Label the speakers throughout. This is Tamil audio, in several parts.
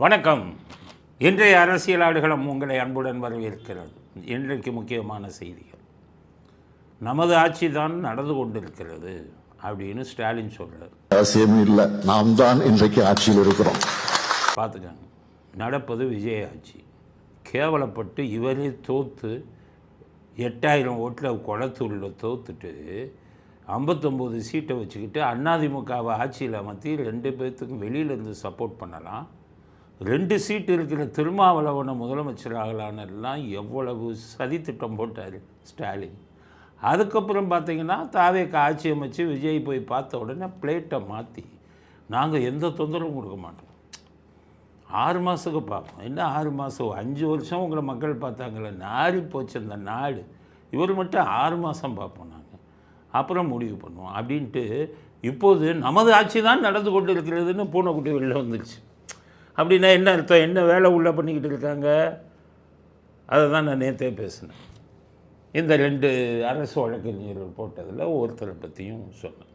Speaker 1: வணக்கம். இன்றைய அரசியல் ஆடுகளம் உங்களை அன்புடன் வரவேற்கிறது. இன்றைக்கு முக்கியமான செய்திகள். நமது ஆட்சி தான் நடந்து கொண்டிருக்கிறது அப்படின்னு ஸ்டாலின் சொல்றார்.
Speaker 2: அவசியம் இல்லை, நாம் தான் இன்றைக்கு ஆட்சியில் இருக்கிறோம்.
Speaker 1: பார்த்துக்கங்க, நடப்பது விஜய் ஆட்சி. கேவலப்பட்டு இவரே தோற்று 8000 ஓட்டில் குளத்தூரில் தோத்துட்டு 59 சீட்டை வச்சுக்கிட்டு அதிமுகவை ஆட்சியில் அமர்த்தி 2 பேர்த்துக்கும் வெளியிலேருந்து சப்போர்ட் பண்ணலாம். 2 சீட்டு இருக்கிற திருமாவளவனை முதலமைச்சர் ஆகலான்னெல்லாம் எவ்வளவு சதித்திட்டம் போட்டார் ஸ்டாலின். அதுக்கப்புறம் பார்த்திங்கன்னா தாவேக்கு ஆட்சி அமைச்சு விஜய் போய் பார்த்த உடனே பிளேட்டை மாற்றி நாங்கள் எந்த தொந்தரவும் கொடுக்க மாட்டோம், 6 மாதத்துக்கு பார்ப்போம். என்ன 6 மாதம், 5 வருஷம் உங்களை மக்கள் பார்த்தாங்களே, நாரி போச்சு அந்த நாடு. இவர் மட்டும் 6 மாதம் பார்ப்போம் நாங்கள், அப்புறம் முடிவு பண்ணுவோம் அப்படின்ட்டு இப்போது நமது ஆட்சி தான் நடந்து கொண்டு இருக்கிறதுன்னு பூனைக்குட்டி வெளில வந்துடுச்சு. அப்படின்னா என்ன அர்த்தம்? என்ன வேலை உள்ளே பண்ணிக்கிட்டு இருக்காங்க? அதை தான் நான் நேற்றே பேசினேன். இந்த 2 அரசு வழக்கறிஞர்கள் போட்டதில் ஒருத்தரை பற்றியும் சொன்னேன்.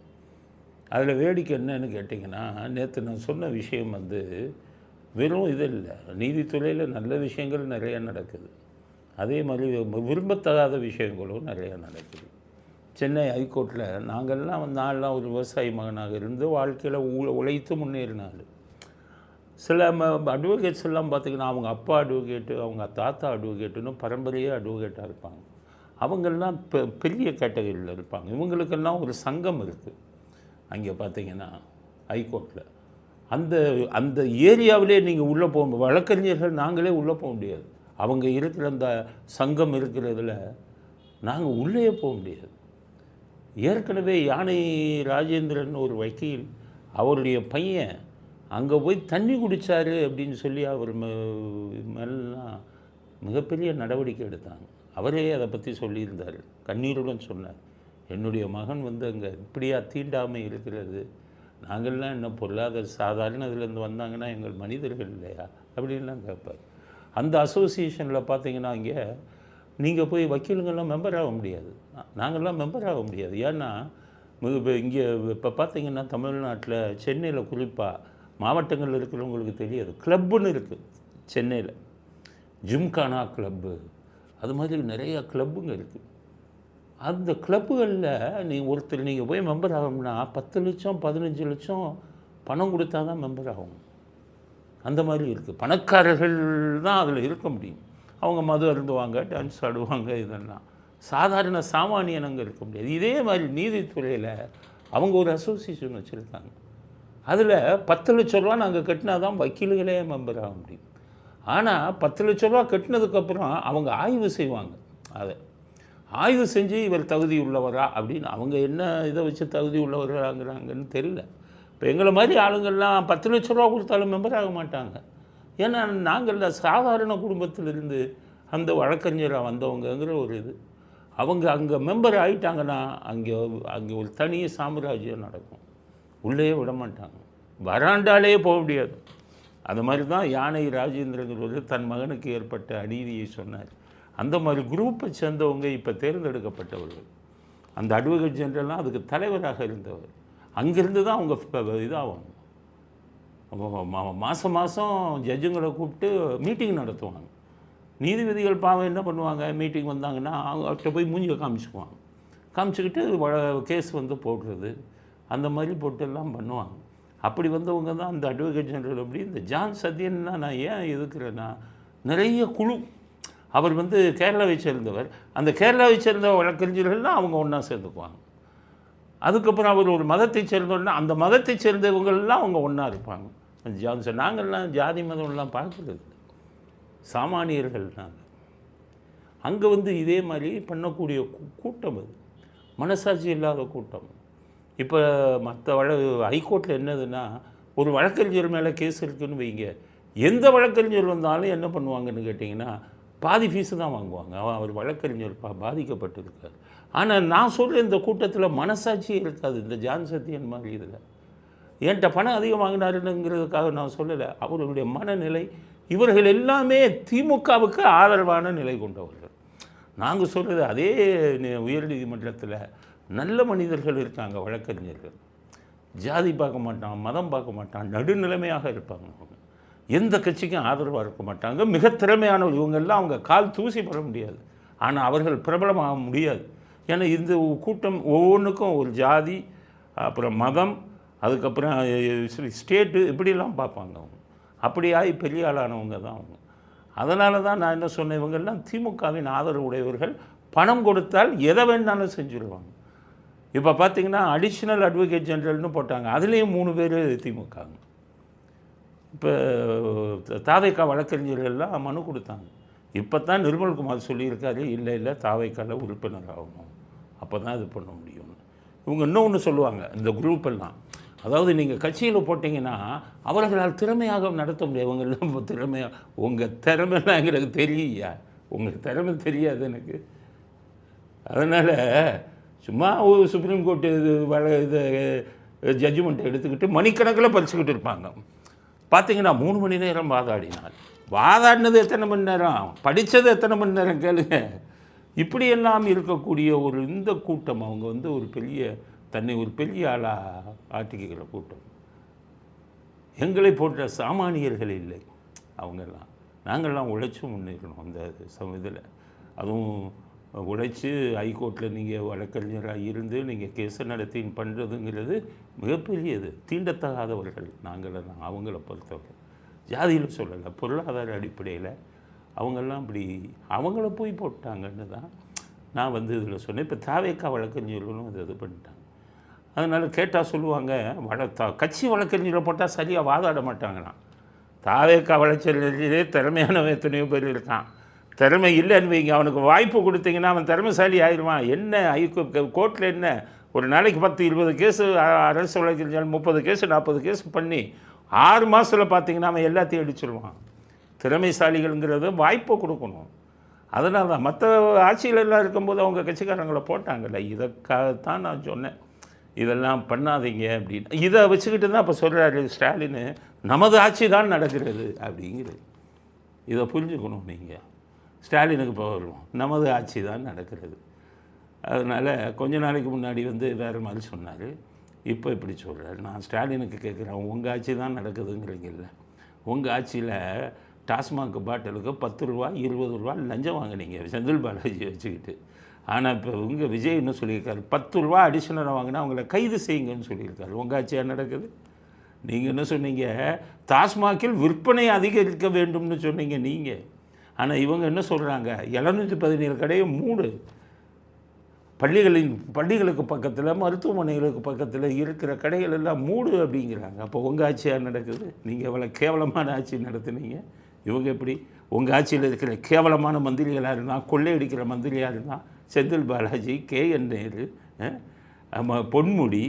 Speaker 1: அதில் வேடிக்கை என்னன்னு கேட்டிங்கன்னா, நேற்று நான் சொன்ன விஷயம் வெறும் இது இல்லை, நீதித்துறையில் நல்ல விஷயங்கள் நிறையா நடக்குது, அதே மாதிரி விரும்பத்தகாத விஷயங்களும் நிறையா நடக்குது. சென்னை ஹைகோர்ட்டில் நாங்கள்லாம் நான்லாம் ஒரு விவசாயி மகனாக இருந்து வாழ்க்கையில் உழைத்து முன்னேறினாள். சில அட்வொகேட்ஸ் எல்லாம் பார்த்திங்கன்னா அவங்க அப்பா அட்வொகேட்டு, அவங்க தாத்தா அட்வொகேட்டுன்னு பரம்பரையாக அட்வொகேட்டாக இருப்பாங்க. அவங்கெல்லாம் பெரிய கேட்டகரியில் இருப்பாங்க. இவங்களுக்கெல்லாம் ஒரு சங்கம் இருக்குது அங்கே பார்த்திங்கன்னா ஹைகோர்ட்டில். அந்த அந்த ஏரியாவிலே நீங்கள் உள்ளே போக, வழக்கறிஞர்கள் நாங்களே உள்ளே போக முடியாது. அவங்க இருக்கிற அந்த சங்கம் இருக்கிறதுல நாங்கள் உள்ளே போக முடியாது. ஏற்கனவே யானை ராஜேந்திரன் ஒரு வக்கீல், அவருடைய பையன் அங்கே போய் தண்ணி குடித்தார் அப்படின்னு சொல்லி அவர் மேலாம் மிகப்பெரிய நடவடிக்கை எடுத்தாங்க. அவரே அதை பற்றி சொல்லியிருந்தார், கண்ணீருடன் சொன்னார், என்னுடைய மகன் அங்கே இப்படியா தீண்டாமை இருக்கிறது, நாங்கள்லாம் என்ன பொருளாதார சாதாரண இதுலேருந்து வந்தாங்கன்னா எங்கள் மனிதர்கள் இல்லையா அப்படின்லாம் கேட்பார். அந்த அசோசியேஷனில் பார்த்திங்கன்னா இங்கே நீங்கள் போய் வக்கீலுங்கள்லாம் மெம்பர் ஆக முடியாது, நாங்கள்லாம் மெம்பர் ஆக முடியாது. ஏன்னா இங்கே இப்போ பார்த்திங்கன்னா தமிழ்நாட்டில் சென்னையில் குறிப்பாக மாவட்டங்களில் இருக்கிறவங்களுக்கு தெரியாது, கிளப்புன்னு இருக்குது சென்னையில், ஜிம்கானா கிளப்பு, அது மாதிரி நிறையா கிளப்புங்க இருக்குது. அந்த கிளப்புகளில் ஒருத்தர் நீங்கள் போய் மெம்பர் ஆகணும்னா 10 லட்சம் 15 லட்சம் பணம் கொடுத்தா தான் மெம்பர் ஆகும். அந்த மாதிரி இருக்குது. பணக்காரர்கள் தான் அதில் இருக்க முடியும். அவங்க மது அருந்துவாங்க, டான்ஸ் ஆடுவாங்க, இதெல்லாம் சாதாரண சாமானியன் அங்கே இருக்க முடியாது. இதே மாதிரி நீதித்துறையில் அவங்க ஒரு அசோசியேஷன் வச்சுருக்காங்க. அதில் 10 லட்ச ரூபா நாங்கள் கட்டினா தான் வக்கீல்களே மெம்பர் ஆக முடியும். ஆனால் 10 லட்ச ரூபா கட்டினதுக்கப்புறம் அவங்க ஆய்வு செய்வாங்க. அதை ஆய்வு செஞ்சு இவர் தகுதி உள்ளவரா அப்படின்னு அவங்க என்ன இதை வச்சு தகுதி உள்ளவராங்கிறாங்கன்னு தெரியல. இப்போ எங்களை மாதிரி ஆளுங்கள்லாம் 10 லட்ச ரூபா கொடுத்தாலும் மெம்பர் ஆக மாட்டாங்க. ஏன்னா நாங்கள் சாதாரண குடும்பத்திலிருந்து அந்த வழக்கறிஞராக வந்தவங்கங்கிற ஒரு இது, அவங்க அங்கே மெம்பர் ஆகிட்டாங்கன்னா அங்கே ஒரு தனி சாம்ராஜ்யம் நடக்கும். உள்ளே விட மாட்டாங்க, வராண்டாலே போக முடியாது. அது மாதிரி தான் யானை ராஜேந்திரங்கிறது தன் மகனுக்கு ஏற்பட்ட அநீதியை சொன்னார். அந்த மாதிரி குரூப்பை சேர்ந்தவங்க இப்போ தேர்ந்தெடுக்கப்பட்டவர்கள். அந்த அட்வொகேட் ஜெனரல்லாம் அதுக்கு தலைவராக இருந்தவர். அங்கேருந்து தான் அவங்க இதாகும். மாதம் மாதம் ஜட்ஜுங்களை கூப்பிட்டு மீட்டிங் நடத்துவாங்க. நீதிபதிகள் பாவம் என்ன பண்ணுவாங்க, மீட்டிங் வந்தாங்கன்னா அவங்ககிட்ட போய் மூஞ்சியை காமிச்சுக்குவாங்க, காமிச்சிக்கிட்டு கேஸ் போடுறது, அந்த மாதிரி போட்டெல்லாம் பண்ணுவாங்க. அப்படி வந்தவங்க தான் அந்த அட்வொகேட் ஜெனரல். அப்படி இந்த ஜான் சத்யன்னா நான் ஏன் எதுக்குறேன்னா, நிறைய குழு, அவர் கேரளாவை சேர்ந்தவர், அந்த கேரளாவை சேர்ந்த வழக்கறிஞர்கள்லாம் அவங்க ஒன்றா சேர்ந்துக்குவாங்க. அதுக்கப்புறம் அவர் ஒரு மதத்தை சேர்ந்தோன்னா அந்த மதத்தை சேர்ந்தவங்கள்லாம் அவங்க ஒன்றா இருப்பாங்க. ஜான்சன் நாங்கள்லாம் ஜாதி மதம்லாம் பார்க்குறது சாமானியர்கள் நாங்கள். அங்கே இதே மாதிரி பண்ணக்கூடிய கூட்டம், அது மனசாட்சி இல்லாத கூட்டம். இப்போ மற்ற ஹைகோர்ட்டில் என்னதுன்னா, ஒரு வழக்கறிஞர் மேலே கேஸ் இருக்குதுன்னு வைங்க, எந்த வழக்கறிஞர் வந்தாலும் என்ன பண்ணுவாங்கன்னு கேட்டிங்கன்னா பாதி ஃபீஸு தான் வாங்குவாங்க. அவர் வழக்கறிஞர் பாதிக்கப்பட்டிருக்கார். ஆனால் நான் சொல்கிற இந்த கூட்டத்தில் மனசாட்சியே இருக்காது. இந்த ஜான் சத்யன் மாதிரி இதில் என்கிட்ட பணம் அதிகம் வாங்கினாருங்கிறதுக்காக நான் சொல்லலை. அவர்களுடைய மனநிலை, இவர்கள் எல்லாமே திமுகவுக்கு ஆதரவான நிலை கொண்டவர்கள். நாங்கள் சொல்கிறது அதே உயர்நீதிமன்றத்தில் நல்ல மனிதர்கள் இருக்காங்க, வழக்கறிஞர்கள். ஜாதி பார்க்க மாட்டான், மதம் பார்க்க மாட்டான், நடுநிலைமையாக இருப்பாங்க. எந்த கட்சிக்கும் ஆதரவாக இருக்க மாட்டாங்க. மிக திறமையானவர் இவங்கெல்லாம், அவங்க கால் தூசி பெற முடியாது. ஆனால் அவர்கள் பிரபலமாக முடியாது. ஏன்னா இந்த கூட்டம் ஒவ்வொன்றுக்கும் ஒரு ஜாதி, அப்புறம் மதம், அதுக்கப்புறம் ஸ்டேட்டு இப்படிலாம் பார்ப்பாங்க அவங்க. அப்படியாகி பெரிய ஆளானவங்க தான் அவங்க. அதனால தான் நான் என்ன சொன்னேன், இவங்கெல்லாம் திமுகவின் ஆதரவு உடையவர்கள். பணம் கொடுத்தால் எதை வேணாலும் செஞ்சுருவாங்க. இப்போ பார்த்தீங்கன்னா அடிஷ்னல் அட்வொகேட் ஜெனரல்னு போட்டாங்க, அதுலேயும் 3 பேர் திமுகங்க. இப்போ தாவேக்கா வழக்கறிஞர்கள்லாம் மனு கொடுத்தாங்க. இப்போ தான் நிர்மல்குமார் சொல்லியிருக்காரு, இல்லை தாவேக்காவில் உறுப்பினர் ஆகணும், அப்போ தான் இது பண்ண முடியும்னு. இவங்க இன்னொன்று சொல்லுவாங்க இந்த குரூப்பெல்லாம், அதாவது நீங்கள் கட்சியில் போட்டிங்கன்னா அவர்களால் திறமையாக நடத்த முடியாது. இவங்கெல்லாம் திறமையாக, உங்கள் திறமைலாம் எங்களுக்கு தெரியா, உங்கள் திறமை தெரியாது எனக்கு. அதனால் சும்மா ஒரு சுப்ரீம் கோர்ட்டு இது ஜட்ஜ்மெண்ட்டை எடுத்துக்கிட்டு மணிக்கணக்கில் பறிச்சுக்கிட்டு இருப்பாங்க. பார்த்தீங்கன்னா 3 மணி நேரம் வாதாடினார். வாதாடினது எத்தனை மணி நேரம், படித்தது எத்தனை மணி நேரம் கேளுங்க. இப்படியெல்லாம் இருக்கக்கூடிய ஒரு இந்த கூட்டம், அவங்க ஒரு பெரிய தன்னை ஒரு பெரிய ஆளாக ஆட்டிக்கிற கூட்டம். எங்களை போன்ற சாமானியர்கள் இல்லை அவங்கெல்லாம். நாங்கள்லாம் உழைச்சி முன்னேறணும் அந்த இதில். அதுவும் உழைச்சி ஹைகோர்ட்டில் நீங்கள் வழக்கறிஞராக இருந்து நீங்கள் கேஸை நடத்தி பண்ணுறதுங்கிறது மிகப்பெரியது. தீண்டத்தகாதவர்கள் நாங்களெல்லாம் அவங்கள பொறுத்தவரை. ஜாதியில் சொல்லலை, பொருளாதார அடிப்படையில் அவங்கெல்லாம் அப்படி அவங்கள போய் போட்டாங்கன்னு தான் நான் இதில் சொன்னேன். இப்போ தாவேக்கா வழக்கறிஞர்களும் இது பண்ணிட்டாங்க. அதனால் கேட்டால் சொல்லுவாங்க, கட்சி வழக்கறிஞரை போட்டால் சரியாக வாதாட மாட்டாங்களாம். தாவேக்கா வழக்கறிஞரே திறமையானவன் எத்தனையோ பேர் இருக்கான். திறமை இல்லைன்னு வைங்க, அவனுக்கு வாய்ப்பு கொடுத்தீங்கன்னா அவன் திறமைசாலி ஆயிடுவான். என்ன கோர்ட்டில் என்ன ஒரு நாளைக்கு 10-20 கேஸு அரசு வழக்கறிஞர் 30 கேஸு 40 கேஸு பண்ணி 6 மாதத்தில் பார்த்தீங்கன்னா அவன் எல்லாத்தையும் அடிச்சிடுவான். திறமைசாலிகள்ங்கிறத வாய்ப்பை கொடுக்கணும். அதனால தான் மற்ற ஆட்சிகளெல்லாம் இருக்கும்போது அவங்க கட்சிக்காரங்களை போட்டாங்கல்ல. இதற்காகத்தான் நான் சொன்னேன், இதெல்லாம் பண்ணாதீங்க அப்படின்னு. இதை வச்சுக்கிட்டு தான் இப்போ சொல்கிறாரு ஸ்டாலின், நமது ஆட்சி தான் நடக்கிறது அப்படிங்கிறது. இதை புரிஞ்சுக்கணும் நீங்கள். ஸ்டாலினுக்கு இப்போ வருவோம், நமது ஆட்சி தான் நடக்கிறது. அதனால் கொஞ்ச நாளைக்கு முன்னாடி வேறு மாதிரி சொன்னார், இப்போ இப்படி சொல்கிறார். நான் ஸ்டாலினுக்கு கேட்குறேன், உங்கள் ஆட்சி தான் நடக்குதுங்கிறீங்கல்ல, உங்கள் ஆட்சியில் டாஸ்மாக் பாட்டிலுக்கு 10 ரூபா 20 ரூபா லஞ்சம் வாங்கினீங்க செந்தில் பாலாஜி வச்சுக்கிட்டு. ஆனால் இப்போ உங்கள் விஜய் என்ன சொல்லியிருக்காரு, 10 ரூபா அடிஷனலாக வாங்கினா அவங்கள கைது செய்யுங்கன்னு சொல்லியிருக்காரு. உங்கள் ஆட்சியாக நடக்குது. நீங்கள் என்ன சொன்னீங்க, டாஸ்மாகில் விற்பனை அதிகரிக்க வேண்டும்னு சொன்னீங்க நீங்கள். ஆனால் இவங்க என்ன சொல்கிறாங்க, 717 கடையை மூடு, பள்ளிகளுக்கு பக்கத்தில் மருத்துவமனைகளுக்கு பக்கத்தில் இருக்கிற கடைகள் எல்லாம் மூடு அப்படிங்கிறாங்க. அப்போ உங்கள் ஆட்சியாக நடக்குது. நீங்கள் எவ்வளோ கேவலமான ஆட்சி நடத்துனீங்க. இவங்க எப்படி உங்கள் ஆட்சியில் இருக்கிற கேவலமான மந்திரிகளாக இருந்தால், கொள்ளையடிக்கிற மந்திரியாக இருந்தால் செந்தில் பாலாஜி, KN நேரு, பொன்முடி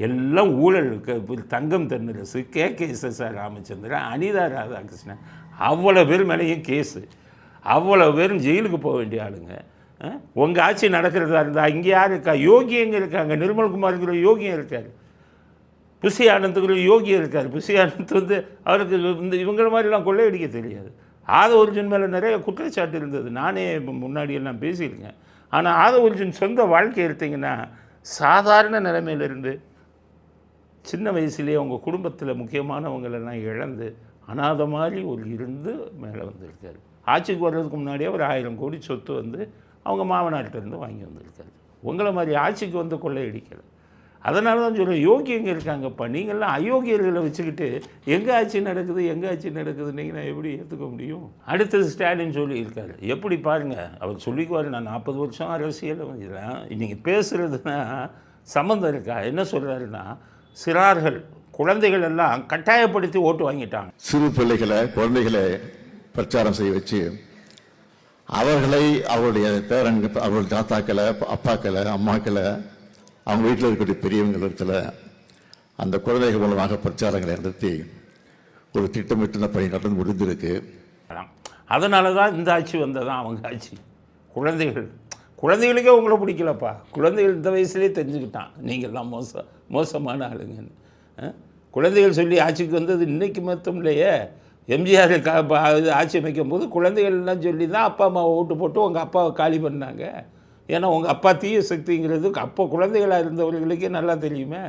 Speaker 1: எல்லாம் ஊழலுக்கு, தங்கம் தென்னரசு, KSSR ராமச்சந்திரன், அனிதா ராதாகிருஷ்ணன், அவ்வளோ பேர் மேலேயும் கேஸு, அவ்வளோ பேரும் ஜெயிலுக்கு போக வேண்டிய ஆளுங்க. உங்கள் ஆட்சி நடக்கிறதா இருந்தால் இங்கே யார் இருக்கா? யோகி எங்கே இருக்காங்க? நிர்மல்குமாருங்கிற யோகியம் இருக்கார், புஷி ஆனந்துங்கிற யோகியம் இருக்கார். புஷி ஆனந்த் அவருக்கு இவங்கள மாதிரிலாம் கொள்ளையடிக்க தெரியாது. ஆதவர்ஜுன் மேலே நிறைய குற்றச்சாட்டு இருந்தது, நானே முன்னாடியெல்லாம் பேசியிருக்கேன். ஆனால் ஆதவர்ஜுன் சொந்த வாழ்க்கை எடுத்திங்கன்னா சாதாரண நிலைமையிலிருந்து சின்ன வயசுலேயே அவங்க குடும்பத்தில் முக்கியமானவங்களெல்லாம் இழந்து அனாதை மாதிரி இருந்து மேலே வந்திருக்காரு. ஆட்சிக்கு வர்றதுக்கு முன்னாடியே ஒரு 1000 கோடி சொத்து அவங்க மாமனார்கிட்டருந்து வாங்கி வந்திருக்காரு. உங்களை மாதிரி ஆட்சிக்கு கொள்ளையடிக்கலை. அதனால தான் சொல்கிறேன், யோகியங்க இருக்காங்கப்பா. நீங்கள்லாம் அயோக்கியர்களை வச்சுக்கிட்டு எங்கே ஆட்சி நடக்குது எங்கே ஆட்சி நடக்குதுன்னு நான் எப்படி ஏற்றுக்க முடியும்? அடுத்தது ஸ்டாலின் சொல்லியிருக்காரு, எப்படி பாருங்கள், அவர் சொல்லிக்குவார், நான் 40 வருஷம் அரசியல் இதெல்லாம் நீங்கள் பேசுகிறதுனா சம்மந்தம் இருக்கா? என்ன சொல்கிறாருன்னா, சிறார்கள் குழந்தைகள் எல்லாம் கட்டாயப்படுத்தி ஓட்டு வாங்கிட்டாங்க.
Speaker 2: சிறு பிள்ளைகளை குழந்தைகளை பிரச்சாரம் செய்ய வச்சு அவர்களை அவருடைய பேரங்க, அவருடைய தாத்தாக்களை, அப்பாக்களை, அம்மாக்களை, அவங்க வீட்டில் இருக்கக்கூடிய பெரியவங்களிடத்தில் அந்த குழந்தைகள் மூலமாக பிரச்சாரங்களை நடத்தி ஒரு திட்டமிட்ட பணி நடந்து முடிந்திருக்கு.
Speaker 1: அதனால தான் இந்த ஆட்சி வந்ததான் அவங்க ஆட்சி. குழந்தைகளுக்கே உங்களை பிடிக்கலப்பா. குழந்தைகள் இந்த வயசுலேயே தெரிஞ்சுக்கிட்டான் நீங்கள்லாம் மோசமான ஆளுங்கன்னு. குழந்தைகள் சொல்லி ஆட்சிக்கு வந்தது இன்றைக்கு மட்டும் இல்லையே. எம்ஜிஆர் ஆட்சி அமைக்கும் போது குழந்தைகள்லாம் சொல்லி தான் அப்பா அம்மாவை ஓட்டு போட்டு உங்கள் அப்பாவை காலி பண்ணாங்க. ஏன்னா உங்கள் அப்பா தீய சக்திங்கிறது அப்போ குழந்தைகளாக இருந்தவர்களுக்கே நல்லா தெரியுமே.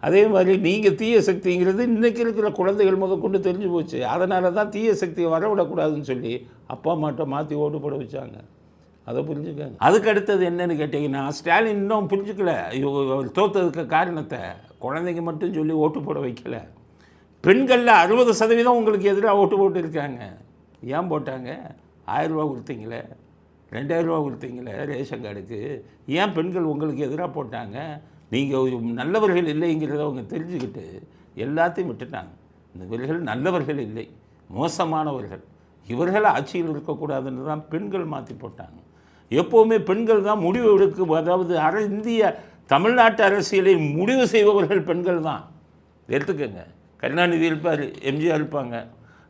Speaker 1: அதே மாதிரி நீங்கள் தீய சக்திங்கிறது இன்றைக்கி இருக்கிற குழந்தைகள் முதற்கொண்டு தெரிஞ்சு போச்சு. அதனால தான் தீய சக்தியை வரவிடக்கூடாதுன்னு சொல்லி அப்பா அம்மாட்ட மாற்றி ஓட்டு போட வச்சாங்க. அதை புரிஞ்சுக்கங்க. அதுக்கு அடுத்தது என்னன்னு கேட்டிங்கன்னா, ஸ்டாலின் இன்னும் புரிஞ்சுக்கல தோற்றதுக்கு காரணத்தை. குழந்தைங்க மட்டும் சொல்லி ஓட்டு போட வைக்கல. பெண்களில் 60% உங்களுக்கு எதிராக ஓட்டு போட்டு இருக்காங்க. ஏன் போட்டாங்க? 1000 ரூபா கொடுத்தீங்களே, 2000 ரூபா கொடுத்தீங்களே ரேஷன் கார்டுக்கு. ஏன் பெண்கள் உங்களுக்கு எதிராக போட்டாங்க? நீங்கள் நல்லவர்கள் இல்லைங்கிறத அவங்க தெரிஞ்சுக்கிட்டு எல்லாத்தையும் விட்டுட்டாங்க. இவர்கள் நல்லவர்கள் இல்லை, மோசமானவர்கள், இவர்கள் ஆட்சியில் இருக்கக்கூடாதுன்னு தான் பெண்கள் மாற்றி போட்டாங்க. எப்போவுமே பெண்கள் தான் முடிவு எடுக்கும். அதாவது இந்திய தமிழ்நாட்டு அரசியலை முடிவு செய்பவர்கள் பெண்கள் தான். எடுத்துக்கங்க, கருணாநிதி இருப்பார், எம்ஜிஆர் இருப்பாங்க.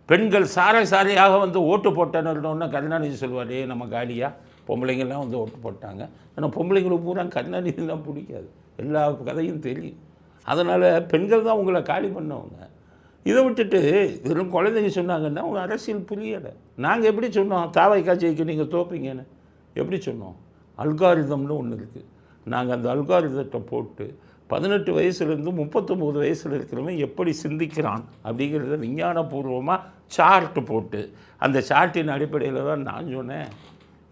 Speaker 1: பெண்கள் சாரையாக வந்து ஓட்டு போட்டனர்னோன்னா கருணாநிதி சொல்லுவார், நம்ம காலியா பொம்பளைங்கள்லாம் வந்து ஓட்டு போட்டாங்க. ஆனால் பொம்பளைங்களுக்கு பூரா கருணாநிதிலாம் பிடிக்காது, எல்லா கதையும் தெரியும். அதனால் பெண்கள் தான் உங்களை காலி பண்ணவங்க. இதை விட்டுட்டு வெறும் குழந்தைங்க சொன்னாங்கன்னா அவங்க அரசியல் புரியலை. நாங்கள் எப்படி சொன்னோம் தாவைக்கா ஜெயிக்க நீங்கள் தோப்பீங்கன்னு எப்படி சொன்னோம்? அல்காரிதம்னு ஒன்று இருக்குது. நாங்கள் அந்த அல்காரிதத்தை போட்டு 18 வயசுலேருந்து 39 வயசில் இருக்கிறவன் எப்படி சிந்திக்கிறான் அப்படிங்கிறத விஞ்ஞானபூர்வமாக சார்ட்டு போட்டு, அந்த சார்ட்டின் அடிப்படையில் தான் நான் சொன்னேன்.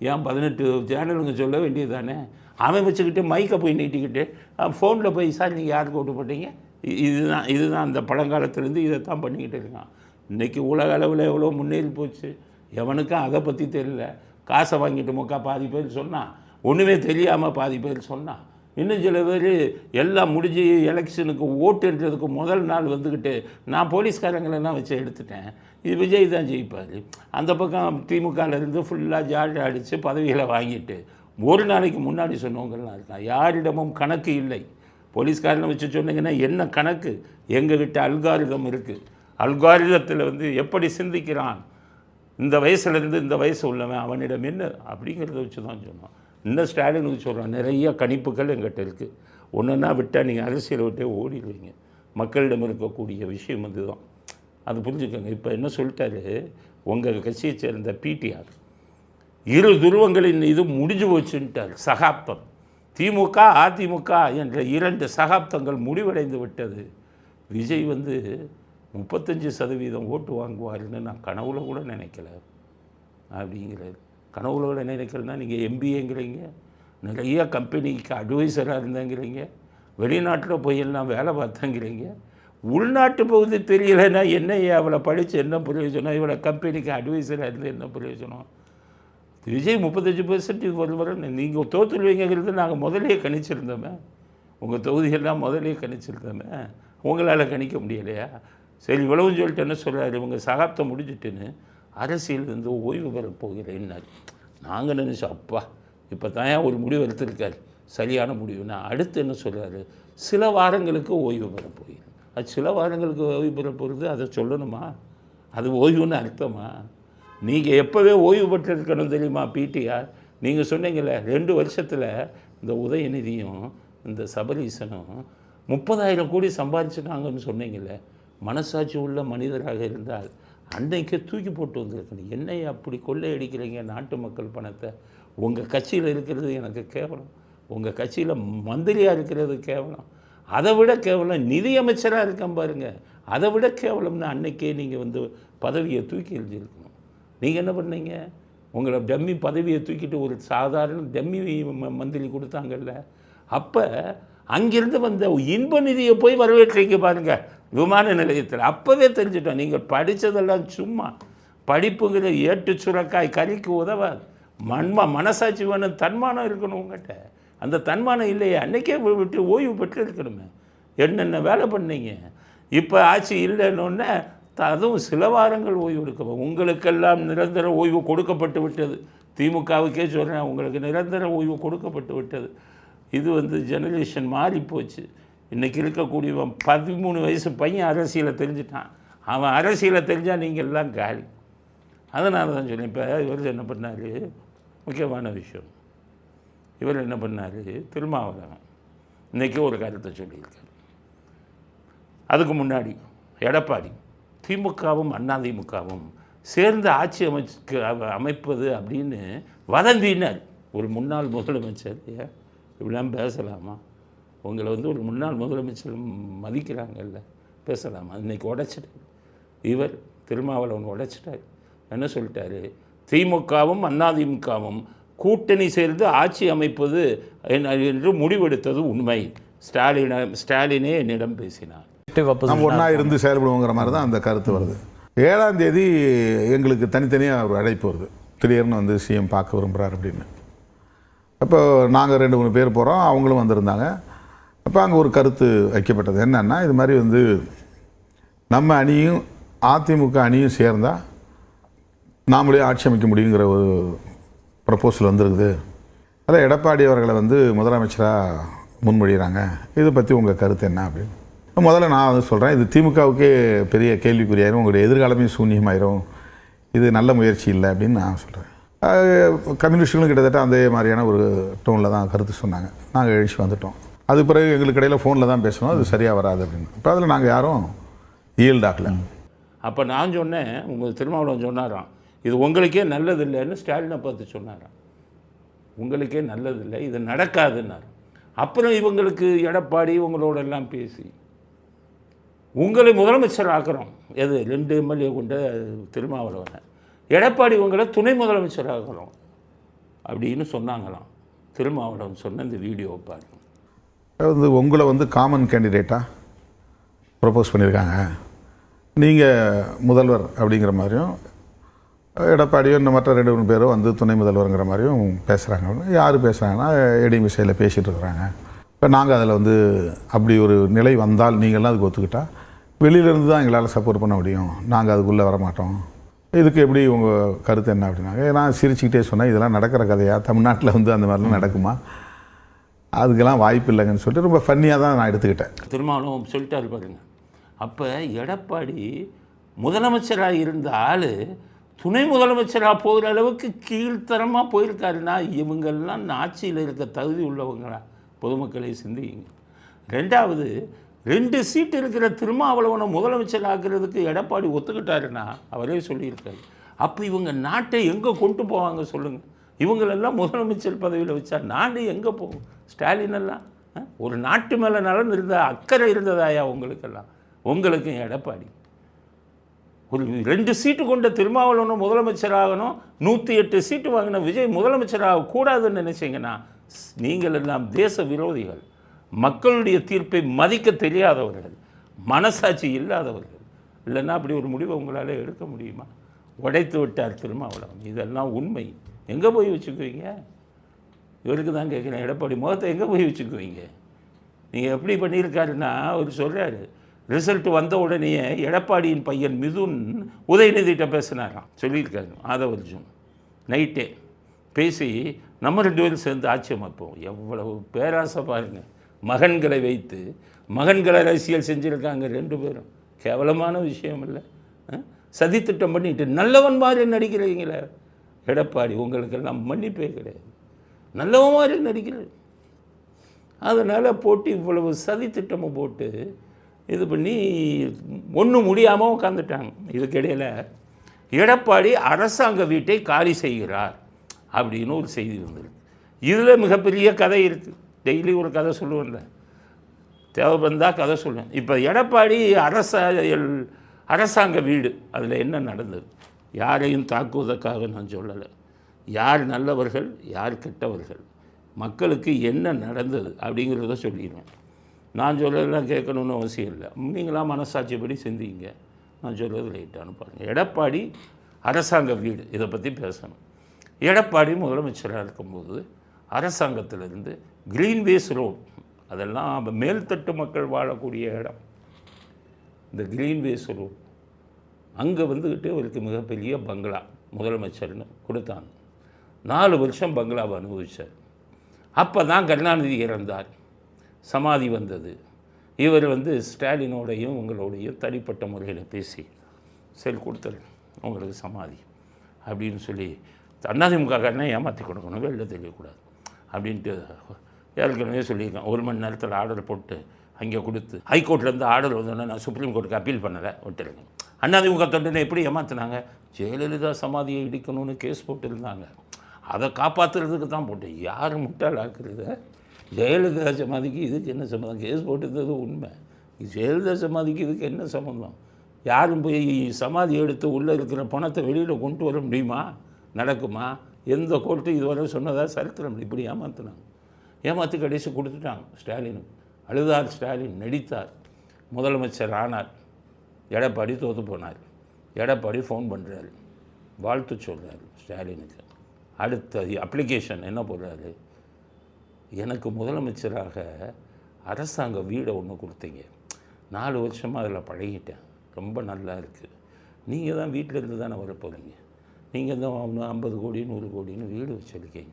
Speaker 1: ஏன் 18 சேனலுங்க சொல்ல வேண்டியது தானே? அவன் வச்சுக்கிட்டு மைக்கை போய் நீட்டிக்கிட்டு ஃபோனில் போய் சார் நீங்கள் யாருக்கு ஓட்டு போட்டீங்க, இதுதான் அந்த பழங்காலத்துலேருந்து இதை தான் பண்ணிக்கிட்டு இருக்கான். இன்றைக்கி உலக அளவில் எவ்வளோ முன்னேறி போச்சு. எவனுக்கும் அதை பற்றி தெரியல. காசை வாங்கிட்டு பாதி பேர் சொன்னான், ஒன்றுமே தெரியாமல் பாதி பேர் சொன்னான். இன்னும் சில பேர் எல்லாம் முடிஞ்சு எலெக்ஷனுக்கு ஓட்டுன்றதுக்கு முதல் நாள் வந்துக்கிட்டு நான் போலீஸ்காரங்களெல்லாம் வச்சு எடுத்துட்டேன், இது விஜய் தான் ஜெயிப்பார். அந்த பக்கம் திமுகலேருந்து ஃபுல்லாக ஜாலி அடித்து பதவிகளை வாங்கிட்டு ஒரு நாளைக்கு முன்னாடி சொன்னவங்கலாம் இருக்கான். யாரிடமும் கணக்கு இல்லை. போலீஸ்காரனை வச்சு சொன்னீங்கன்னா என்ன கணக்கு? எங்ககிட்ட அல்காரிதம் இருக்குது. அல்காரிதத்தில் வந்து எப்படி சிந்திக்கிறான், இந்த வயசுலேருந்து இந்த வயசு உள்ளவன் அவனிடம் என்ன அப்படிங்கிறத வச்சு தான் சொன்னான். இன்னும் ஸ்டாலினுக்கு சொல்கிறான், நிறைய கணிப்புகள் எங்கிட்ட இருக்குது, ஒன்றுன்னா விட்டால் நீங்கள் அரசியலை விட்டே ஓடிடுவீங்க. மக்களிடம் இருக்கக்கூடிய விஷயம் வந்து தான் அது புரிஞ்சுக்கோங்க. இப்போ என்ன சொல்லிட்டாரு, உங்கள் கட்சியை சேர்ந்த பிடிஆர் 2 துருவங்களின் இது முடிஞ்சு போச்சுன்ட்டார். சகாப்தம் திமுக அதிமுக என்ற 2 சகாப்தங்கள் முடிவடைந்து விட்டது. விஜய் வந்து 35% ஓட்டு வாங்குவாருன்னு நான் கனவுல கூட நினைக்கல அப்படிங்கிறார். கனவுல கூட நினைக்கலன்னா நீங்கள் எம்பிஏங்கிறீங்க, நிறைய கம்பெனிக்கு அட்வைசராக இருந்தாங்கிறீங்க, வெளிநாட்டில் போய் எல்லாம் வேலை பார்த்தங்கிறீங்க, உள்நாட்டு பகுதி தெரியலைன்னா என்ன அவளை படித்து என்ன பிரயோஜனம், இவளை கம்பெனிக்கு அட்வைசராக இருந்து என்ன பிரயோஜனம்? விஜய் 35% வருவாருன்னு நீங்கள் தோற்றுருவீங்கிறது நாங்கள் முதலே கணிச்சிருந்தோமே. உங்கள் தொகுதியெல்லாம் முதலே கணிச்சிருந்தோமே, உங்களால் கணிக்க முடியலையா? சரி, இவ்வளவும் சொல்லிட்டு என்ன சொல்கிறாரு, இவங்க சகாப்தம் முடிஞ்சிட்டுன்னு அரசியலிருந்து ஓய்வு பெற போகிறேன்னாரு. நாங்கள் நினச்சோம், அப்பா இப்போ தான் ஒரு முடிவு எடுத்திருக்காரு, சரியான முடிவுனா. அடுத்து என்ன சொல்கிறாரு, சில வாரங்களுக்கு ஓய்வு பெற போகிறேன். அது சில வாரங்களுக்கு ஓய்வு பெற போகிறது, அதை சொல்லணுமா? அது ஓய்வுன்னு அர்த்தமா? நீங்கள் எப்போவே ஓய்வு பெற்றிருக்கணும் தெரியுமா பிடிஆர்? நீங்கள் சொன்னீங்களே 2 வருஷத்தில் இந்த உதயநிதியும் இந்த சபரீசனும் 30,000 கோடி சம்பாதிச்சுட்டாங்கன்னு சொன்னீங்களே. மனசாட்சி உள்ள மனிதராக இருந்தால் அன்னைக்கே தூக்கி போட்டு வந்திருக்கணும். என்னை அப்படி கொள்ளையடிக்கிறீங்க நாட்டு மக்கள் பணத்தை? உங்கள் கட்சியில் இருக்கிறது எனக்கு கேவலம், உங்கள் கட்சியில் மந்திரியாக இருக்கிறது கேவலம், அதை விட கேவலம் நிதியமைச்சராக இருக்கேன் பாருங்கள், அதை விட கேவலம்னு அன்னைக்கே நீங்கள் வந்து பதவியை தூக்கி எறிஞ்சிருக்கணும். நீங்கள் என்ன பண்ணீங்க? உங்களை டம்மி பதவியை தூக்கிட்டு ஒரு சாதாரண டம்மி மந்திரி கொடுத்தாங்கல்ல, அப்போ அங்கிருந்து வந்த இன்ப நிதியை போய் வரவேற்றீங்க பாருங்கள் விமான நிலையத்தில். அப்போவே தெரிஞ்சிட்டோம் நீங்கள் படித்ததெல்லாம் சும்மா. படிப்புங்கிற ஏட்டு சுரக்காய் கறிக்கு உதவாது. மனசாட்சி வேணும், தன்மானம் இருக்கணும் உங்கள்கிட்ட. அந்த தன்மானம் இல்லையே, அன்றைக்கே விட்டு ஓய்வு பெற்று இருக்கணுமே. என்னென்ன வேலை பண்ணீங்க? இப்போ ஆட்சி இல்லைன்னொன்னே அதுவும் சில வாரங்கள் ஓய்வு எடுக்கணும். உங்களுக்கெல்லாம் நிரந்தர ஓய்வு கொடுக்கப்பட்டு விட்டது. திமுகவுக்கே சொல்கிறேன், உங்களுக்கு நிரந்தர ஓய்வு கொடுக்கப்பட்டு விட்டது. இது வந்து ஜெனரேஷன் மாறி போச்சு. இன்றைக்கி இருக்கக்கூடியவன் 13 வயசு பையன் அரசியலை தெரிஞ்சிட்டான். அவன் அரசியலை தெரிஞ்சால் நீங்கள் எல்லாம் காலி. அதனால தான் சொன்னேன். இப்போ இவர் என்ன பண்ணார், முக்கியமான விஷயம், இவர் என்ன பண்ணார், திருமாவளவன் இன்றைக்கி ஒரு கருத்தை சொல்லியிருக்கார். அதுக்கு முன்னாடி எடப்பாடி திமுகவும் அதிமுகவும் சேர்ந்து ஆட்சி அமைப்பது அப்படின்னு வதந்தினார். ஒரு முன்னாள் முதலமைச்சர் இப்படிலாம் பேசலாமா? உங்களை வந்து ஒரு முன்னாள் முதலமைச்சர் மதிக்கிறாங்கல்ல, பேசலாமா? இன்னைக்கு உடைச்சிட்டார் இவர், திருமாவளவன் உடைச்சிட்டார். என்ன சொல்லிட்டாரு? திமுகவும் அதிமுகவும் கூட்டணி சேர்ந்து ஆட்சி அமைப்பது என்று முடிவெடுத்தது உண்மை. ஸ்டாலினே என்னிடம் பேசினார்.
Speaker 3: நம்ம ஒன்றா இருந்து செயல்படுவோங்கிற மாதிரி தான் அந்த கருத்து வருது. 7ஆம் தேதி எங்களுக்கு தனித்தனியாக ஒரு அழைப்பு வருது, திடீர்னு வந்து சிஎம் பார்க்க விரும்புகிறார் அப்படின்னு. அப்போ நாங்கள் 2-3 பேர் போகிறோம், அவங்களும் வந்திருந்தாங்க. அப்போ அங்கே ஒரு கருத்து வைக்கப்பட்டது. என்னன்னா, இது மாதிரி வந்து நம்ம அணியும் அதிமுக அணியும் சேர்ந்தால் நாமளே ஆட்சி அமைக்க முடியுங்கிற ஒரு ப்ரப்போசல் வந்துருக்குது. அதில் எடப்பாடி அவர்களை வந்து முதலமைச்சராக முன்மொழிகிறாங்க. இதை பற்றி உங்கள் கருத்து என்ன அப்படின்னு முதல்ல நான் வந்து சொல்கிறேன். இது திமுகவுக்கே பெரிய கேள்விக்குறியாயிரும், உங்களுடைய எதிர்காலமே சூன்யமாயிரும், இது நல்ல முயற்சி இல்லை அப்படின்னு நான் சொல்கிறேன். கம்யூனிஸ்டுகளும் கிட்டத்தட்ட அதே மாதிரியான ஒரு டோனில் தான் கருத்து சொன்னாங்க. நாங்கள் எழுச்சி வந்துட்டோம். அது பிறகு எங்களுக்கு இடையில் ஃபோனில் தான் பேசணும், அது சரியாக வராது அப்படின்னு. இப்போ அதில் நாங்கள் யாரும் ஈல்டாகலை.
Speaker 1: அப்போ நான் சொன்னேன், உங்கள் திருமாவளவன் சொன்னாராம், இது உங்களுக்கே நல்லதில்லைன்னு ஸ்டாலினை பார்த்து சொன்னாராம். உங்களுக்கே நல்லதில்லை, இது நடக்காதுன்னாரு. அப்புறம் இவங்களுக்கு எடப்பாடி உங்களோட எல்லாம் பேசி உங்களை முதலமைச்சர் ஆக்குறோம். எது 2 எம்எல்ஏ கொண்ட திருமாவளவனை எடப்பாடி உங்களை துணை முதலமைச்சர் ஆக்குறோம் அப்படின்னு சொன்னாங்களாம். திருமாவளவன் சொன்ன இந்த வீடியோவை பாருங்க.
Speaker 3: வந்து உங்களை வந்து காமன் கேண்டிடேட்டாக ப்ரப்போஸ் பண்ணியிருக்காங்க, நீங்கள் முதல்வர் அப்படிங்கிற மாதிரியும், எடப்பாடியோ இந்த மற்ற 2-3 பேரும் வந்து துணை முதல்வருங்கிற மாதிரியும் பேசுகிறாங்க. யார் பேசுகிறாங்கன்னா ஏடிஎம் சைடில் பேசிகிட்டு இருக்கிறாங்க. இப்போ நாங்கள் அதில் வந்து அப்படி ஒரு நிலை வந்தால் நீங்கள்லாம் அதுக்கு ஒத்துக்கிட்டால் வெளியிலேருந்து தான் எங்களால் சப்போர்ட் பண்ண முடியும், நாங்கள் அதுக்குள்ளே வரமாட்டோம். இதுக்கு எப்படி உங்கள் கருத்து என்ன அப்படின்னாங்க. நான் சிரிச்சுக்கிட்டே சொன்னேன், இதெல்லாம் நடக்கிற கதையா, தமிழ்நாட்டில் வந்து அந்த மாதிரிலாம் நடக்குமா, அதுக்கெல்லாம் வாய்ப்பு இல்லைங்கன்னு சொல்லிட்டு ரொம்ப ஃபன்னியாக தான் நான் எடுத்துக்கிட்டேன்.
Speaker 1: திருமாவளவன் சொல்லிட்டாரு பாருங்க. அப்போ எடப்பாடி முதலமைச்சராக இருந்த ஆள் துணை முதலமைச்சராக போகிற அளவுக்கு கீழ்த்தரமாக போயிருக்காருன்னா இவங்கெல்லாம் ஆட்சியில் இருக்க தகுதி உள்ளவங்களா? பொதுமக்களை சிந்திங்க. 2வது 2 சீட்டு இருக்கிற திருமாவளவனை முதலமைச்சர் ஆக்குறதுக்கு எடப்பாடி ஒத்துக்கிட்டாருன்னா அவரே சொல்லியிருக்காரு. அப்போ இவங்க நாட்டை எங்கே கொண்டு போவாங்க சொல்லுங்கள்? இவங்களெல்லாம் முதலமைச்சர் பதவியில் வச்சா நாடு எங்கே போகும்? ஸ்டாலின் எல்லாம் ஒரு நாட்டு மேலே நலன் இருந்த அக்கறை இருந்ததாயா உங்களுக்கெல்லாம்? உங்களுக்கும் எடப்பாடி ஒரு 2 சீட்டு கொண்ட திருமாவளவனும் முதலமைச்சராகணும், 108 சீட்டு வாங்கின விஜய் முதலமைச்சராக கூடாதுன்னு நினைச்சிங்கன்னா நீங்கள் எல்லாம் தேச விரோதிகள், மக்களுடைய தீர்ப்பை மதிக்க தெரியாதவர்கள், மனசாட்சி இல்லாதவர்கள். இல்லைன்னா அப்படி ஒரு முடிவை உங்களால் எடுக்க முடியுமா? உடைத்து விட்டார் திருமாவளவன். இதெல்லாம் உண்மை. எங்கே போய் வச்சுக்குவீங்க? இவருக்கு தான் கேட்குறேன், எடப்பாடி முகத்தை எங்கே போய் வச்சுக்குவீங்க? நீங்கள் எப்படி பண்ணியிருக்காருன்னா, அவர் சொல்கிறாரு, ரிசல்ட் வந்த உடனே எடப்பாடியின் பையன் மிதுன் உதயநிதிட்ட பேசினாராம், சொல்லியிருக்காரு. ஆதவர்ஜுன் நைட்டே பேசி நம்ம 2 பேரும் சேர்ந்து ஆட்சி அமைப்போம். எவ்வளவு பேராசை பாருங்கள். மகன்களை வைத்து மகன்களை அரசியல் செஞ்சுருக்காங்க 2 பேரும். கேவலமான விஷயம் இல்லை. சதித்திட்டம் பண்ணிட்டு நல்லவன் மாதிரி நடிக்கிறீங்களே எடப்பாடி, உங்களுக்கெல்லாம் மன்னிப்பே கிடையாது. நல்லவன் மாதிரி நடிக்கிறது. அதனால் போட்டு இவ்வளவு சதித்திட்டமும் போட்டு இது பண்ணி ஒன்றும் முடியாமல் உட்காந்துட்டாங்க. இதுக்கிடையில் எடப்பாடி அரசாங்க வீட்டை காலி செய்கிறார் அப்படின்னு ஒரு செய்தி வந்துருக்கு. இதில் மிகப்பெரிய கதை இருக்குது. டெய்லி ஒரு கதை சொல்லுவேன்ல, தேவை வந்தால் கதை சொல்லுவேன். இப்போ எடப்பாடி அரசாங்க வீடு, அதில் என்ன நடந்தது? யாரையும் தாக்குவதற்காக நான் சொல்லலை. யார் நல்லவர்கள், யார் கெட்டவர்கள், மக்களுக்கு என்ன நடந்தது அப்படிங்கிறத சொல்லிடுவேன். நான் சொல்லலாம் கேட்கணுன்னு அவசியம் இல்லை. நீங்களாம் மனசாட்சிப்படி சிந்திங்க. நான் சொல்கிறது ரைட்டானு பாருங்கள். எடப்பாடி அரசாங்க வீடு, இதை பற்றி பேசணும். எடப்பாடி முதலமைச்சராக இருக்கும்போது அரசாங்கத்திலிருந்து கிரீன்வேஸ் ரோட், அதெல்லாம் மேல்தட்டு மக்கள் வாழக்கூடிய இடம், இந்த கிரீன்வேஸ் ரோட் அங்கே வந்துக்கிட்டு அவருக்கு மிகப்பெரிய பங்களா முதலமைச்சர்னு கொடுத்தாங்க. 4 வருஷம் பங்களாவை அனுபவித்தார். அப்போ தான் கருணாநிதி இறந்தார், சமாதி வந்தது. இவர் ஸ்டாலினோடையும் உங்களோடையும் தனிப்பட்ட முறையில் பேசி சரி கொடுத்துரு உங்களுக்கு சமாதி அப்படின்னு சொல்லி அதிமுகக்காரனே ஏமாற்றி கொடுக்கணும், வெளில தெரியக்கூடாது அப்படின்ட்டு ஏற்கனவே சொல்லியிருக்கேன். 1 மணி நேரத்தில் ஆர்டர் போட்டு அங்கே கொடுத்து ஹைகோர்ட்லேருந்து ஆர்டர் வந்தோன்னே நான் சுப்ரீம் கோர்ட்டுக்கு அப்பீல் பண்ணலை, விட்டுருங்க. அதிமுக தொண்டனை எப்படி ஏமாற்றினாங்க? ஜெயலலிதா சமாதியை இடிக்கணும்னு கேஸ் போட்டுருந்தாங்க, அதை காப்பாற்றுறதுக்கு தான் போட்டு. யார் முட்டாளாக்குறத? ஜெயலலிதா சமாதிக்கு இதுக்கு என்ன சம்மந்தம்? கேஸ் போட்டுருந்தது உண்மை. ஜெயலலிதா சமாதிக்கு இதுக்கு என்ன சம்மந்தம்? யாரும் போய் சமாதி எடுத்து உள்ளே இருக்கிற பணத்தை வெளியில் கொண்டு வர முடியுமா? நடக்குமா? எந்த கோர்ட்டு இதுவரை சொன்னதாக சரித்திரம். இப்படி ஏமாற்றினாங்க. ஏமாற்றி கடைசி கொடுத்துட்டாங்க ஸ்டாலினுக்கு. அழுதார் ஸ்டாலின், நடித்தார், முதலமைச்சர் ஆனார். எடப்பாடி தோற்று போனார். எடப்பாடி ஃபோன் பண்ணுறாரு, வாழ்த்து சொல்கிறார் ஸ்டாலினுக்கு. அடுத்த அப்ளிகேஷன் என்ன போடுறாரு, எனக்கு முதலமைச்சராக அரசாங்க வீடை ஒன்று கொடுத்தீங்க, 4 வருஷமாக அதில் பழகிட்டேன், ரொம்ப நல்லா இருக்குது. நீங்கள் தான் வீட்டிலேருந்து தானே வரப்போகிறீங்க, நீங்கள் தான் 50 கோடி 100 கோடின்னு வீடு வச்சுருக்கீங்க,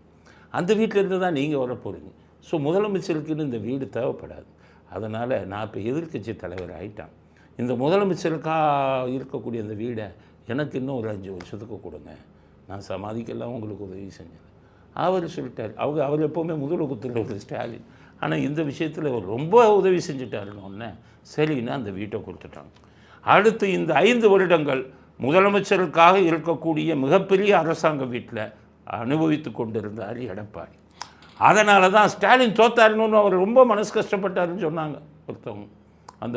Speaker 1: அந்த வீட்டிலேருந்து தான் நீங்கள் வரப்போகிறீங்க. ஸோ முதலமைச்சருக்குன்னு இந்த வீடு தேவைப்படாது. அதனால் நான் இப்போ எதிர்க்கட்சி தலைவர் ஆகிட்டான். இந்த முதலமைச்சருக்காக இருக்கக்கூடிய அந்த வீடை எனக்கு இன்னும் ஒரு 5 வருஷத்துக்கு கொடுங்க, நான் சமாதிக்கெல்லாம் உங்களுக்கு உதவி செஞ்சேன் அவர் சொல்லிட்டார். அவர் எப்போவுமே முதல் குத்துறவர் ஸ்டாலின். ஆனால் இந்த விஷயத்தில் அவர் ரொம்ப உதவி செஞ்சுட்டாருன்னு ஒன்று சரின்னு அந்த வீட்டை கொடுத்துட்டாங்க. அடுத்து இந்த 5 வருடங்கள் முதலமைச்சருக்காக இருக்கக்கூடிய மிகப்பெரிய அரசாங்க வீட்டில் அனுபவித்து கொண்டிருந்தார் எடப்பாடி. அதனால தான் ஸ்டாலின் தோத்தாருன்னு அவர் ரொம்ப மனசு கஷ்டப்பட்டாருன்னு சொன்னாங்க ஒருத்தவங்க. அந்த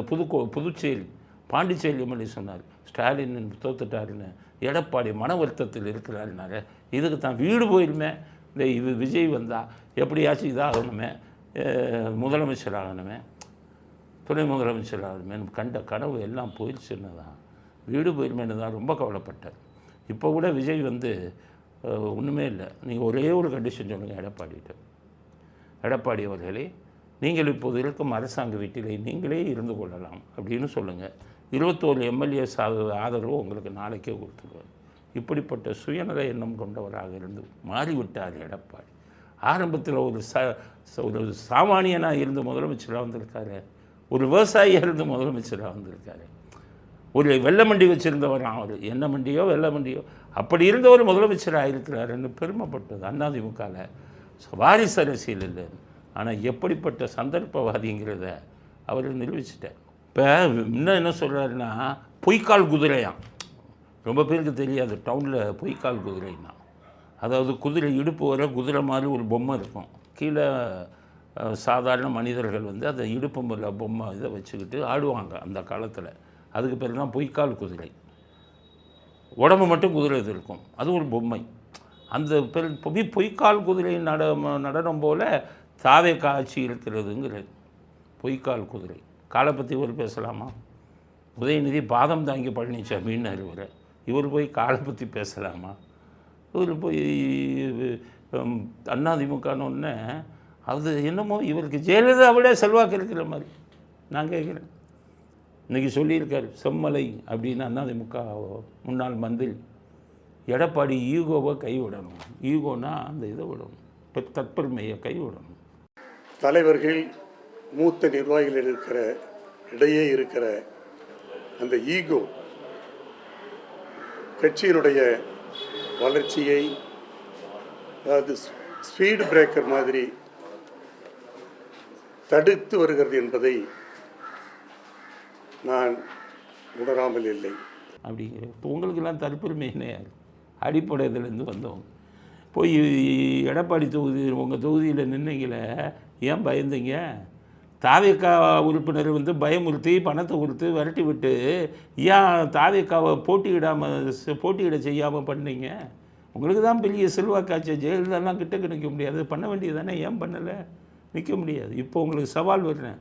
Speaker 1: புதுச்சேரி பாண்டிச்சேரி எம்எல்ஏ சொன்னார், ஸ்டாலின் தோத்துட்டாருன்னு. எடப்பாடி மன வருத்தத்தில் இருக்கிறாருனால இதுக்கு தான் வீடு போயிருமே, இந்த விஜய் வந்தால் எப்படியாச்சும் இதாகணுமே, முதலமைச்சர் ஆகணுமே, துணை முதலமைச்சர் ஆகணுமே, கண்ட கனவு எல்லாம் போயிடுச்சுன்னு தான், வீடு போயிருமேன்னு தான் ரொம்ப கவலைப்பட்டார். இப்போ கூட விஜய் ஒன்றுமே இல்லை, நீங்கள் ஒரே ஒரு கண்டிஷன் சொல்லுங்கள் எடப்பாடிகிட்ட, எடப்பாடி அவர்களே நீங்கள் இப்போது இருக்கும் அரசாங்க வீட்டிலே நீங்களே இருந்து கொள்ளலாம் அப்படின்னு சொல்லுங்கள், 21 எம்எல்ஏ ஆதரவு உங்களுக்கு நாளைக்கே கொடுத்துருவார். இப்படிப்பட்ட சுயநல எண்ணம் கொண்டவராக இருந்து மாறிவிட்டார் எடப்பாடி. ஆரம்பத்தில் ஒரு சாமானியனாக இருந்து முதலமைச்சராக வந்திருக்காரு, ஒரு விவசாயியாக இருந்து முதலமைச்சராக வந்திருக்காரு, ஒரு வெள்ளை மண்டி வச்சுருந்தவர், அவர் என்ன மண்டியோ வெள்ளை மண்டியோ அப்படி இருந்தவர் முதலமைச்சராக இருக்கிறாருன்னு பெருமைப்பட்டது அதிமுகவில். வாரிசு அரசியல் இல்லை. ஆனால் எப்படிப்பட்ட சந்தர்ப்பவாதிங்கிறத அவர் நிரூபிச்சிட்டார். இப்போ இன்னும் என்ன சொல்கிறாருன்னா, பொய்க்கால் குதிரையாம். ரொம்ப பேருக்கு தெரியாது டவுனில் பொய்க்கால் குதிரைன்னா. அதாவது குதிரை இடுப்பு வர குதிரை மாதிரி ஒரு பொம்மை இருக்கும், கீழே சாதாரண மனிதர்கள் அந்த இடுப்பு மேலே பொம்மை இதை வச்சுக்கிட்டு ஆடுவாங்க அந்த காலத்தில். அதுக்கு பேர் தான் பொய்க்கால் குதிரை. உடம்பு மட்டும் குதிரை இது இருக்கும், அது ஒரு பொம்மை. அந்த பொய்க்கால் குதிரை நடனம் போல் தாவே காட்சி இருக்கிறதுங்கிறது பொய்க்கால் குதிரை. காலை பற்றி இவர் பேசலாமா? உதயநிதி பாதம் தாங்கி பழனிசாமின்னு இவர் போய் காலை பற்றி பேசலாமா? இவர் போய் அதிமுகன்னு அது என்னமோ இவருக்கு ஜெயலலிதா விட செல்வாக்கு இருக்கிற மாதிரி நான் கேட்குறேன். இன்றைக்கி சொல்லியிருக்கார் செம்மலை அப்படின்னு அதிமுக முன்னாள் மந்திரி. எடப்பாடி ஈகோவை கைவிடணும், ஈகோனா அந்த இதை விடணும், தற்பெருமையை கைவிடணும்.
Speaker 4: தலைவர்கள் மூத்த நிர்வாகிகள் இடையே இருக்கிற அந்த ஈகோ கட்சியினுடைய வளர்ச்சியை, அதாவது ஸ்பீடு பிரேக்கர் மாதிரி தடுத்து வருகிறது என்பதை நான் உணராமல் இல்லை.
Speaker 1: அப்படிங்கிற உங்களுக்கெல்லாம் தற்பெருமை என்ன? அடிப்படையிலேருந்து வந்தவங்க போய் எடப்பாடி தொகுதி உங்கள் தொகுதியில் நின்னீங்களே, ஏன் பயந்தீங்க? தாவேக்கா உறுப்பினர் பயமுறுத்தி பணத்தை கொடுத்து விரட்டி விட்டு ஏன் தாவேக்காவை போட்டியிட செய்யாமல் பண்ணீங்க? உங்களுக்கு தான் பெரிய செல்வாக்காச்சு. ஜெயலலிதாலாம் கிட்டக்கு நிற்க முடியாது, பண்ண வேண்டியது தானே, ஏன் பண்ணலை? நிற்க முடியாது. இப்போ உங்களுக்கு சவால் வர்றேன்,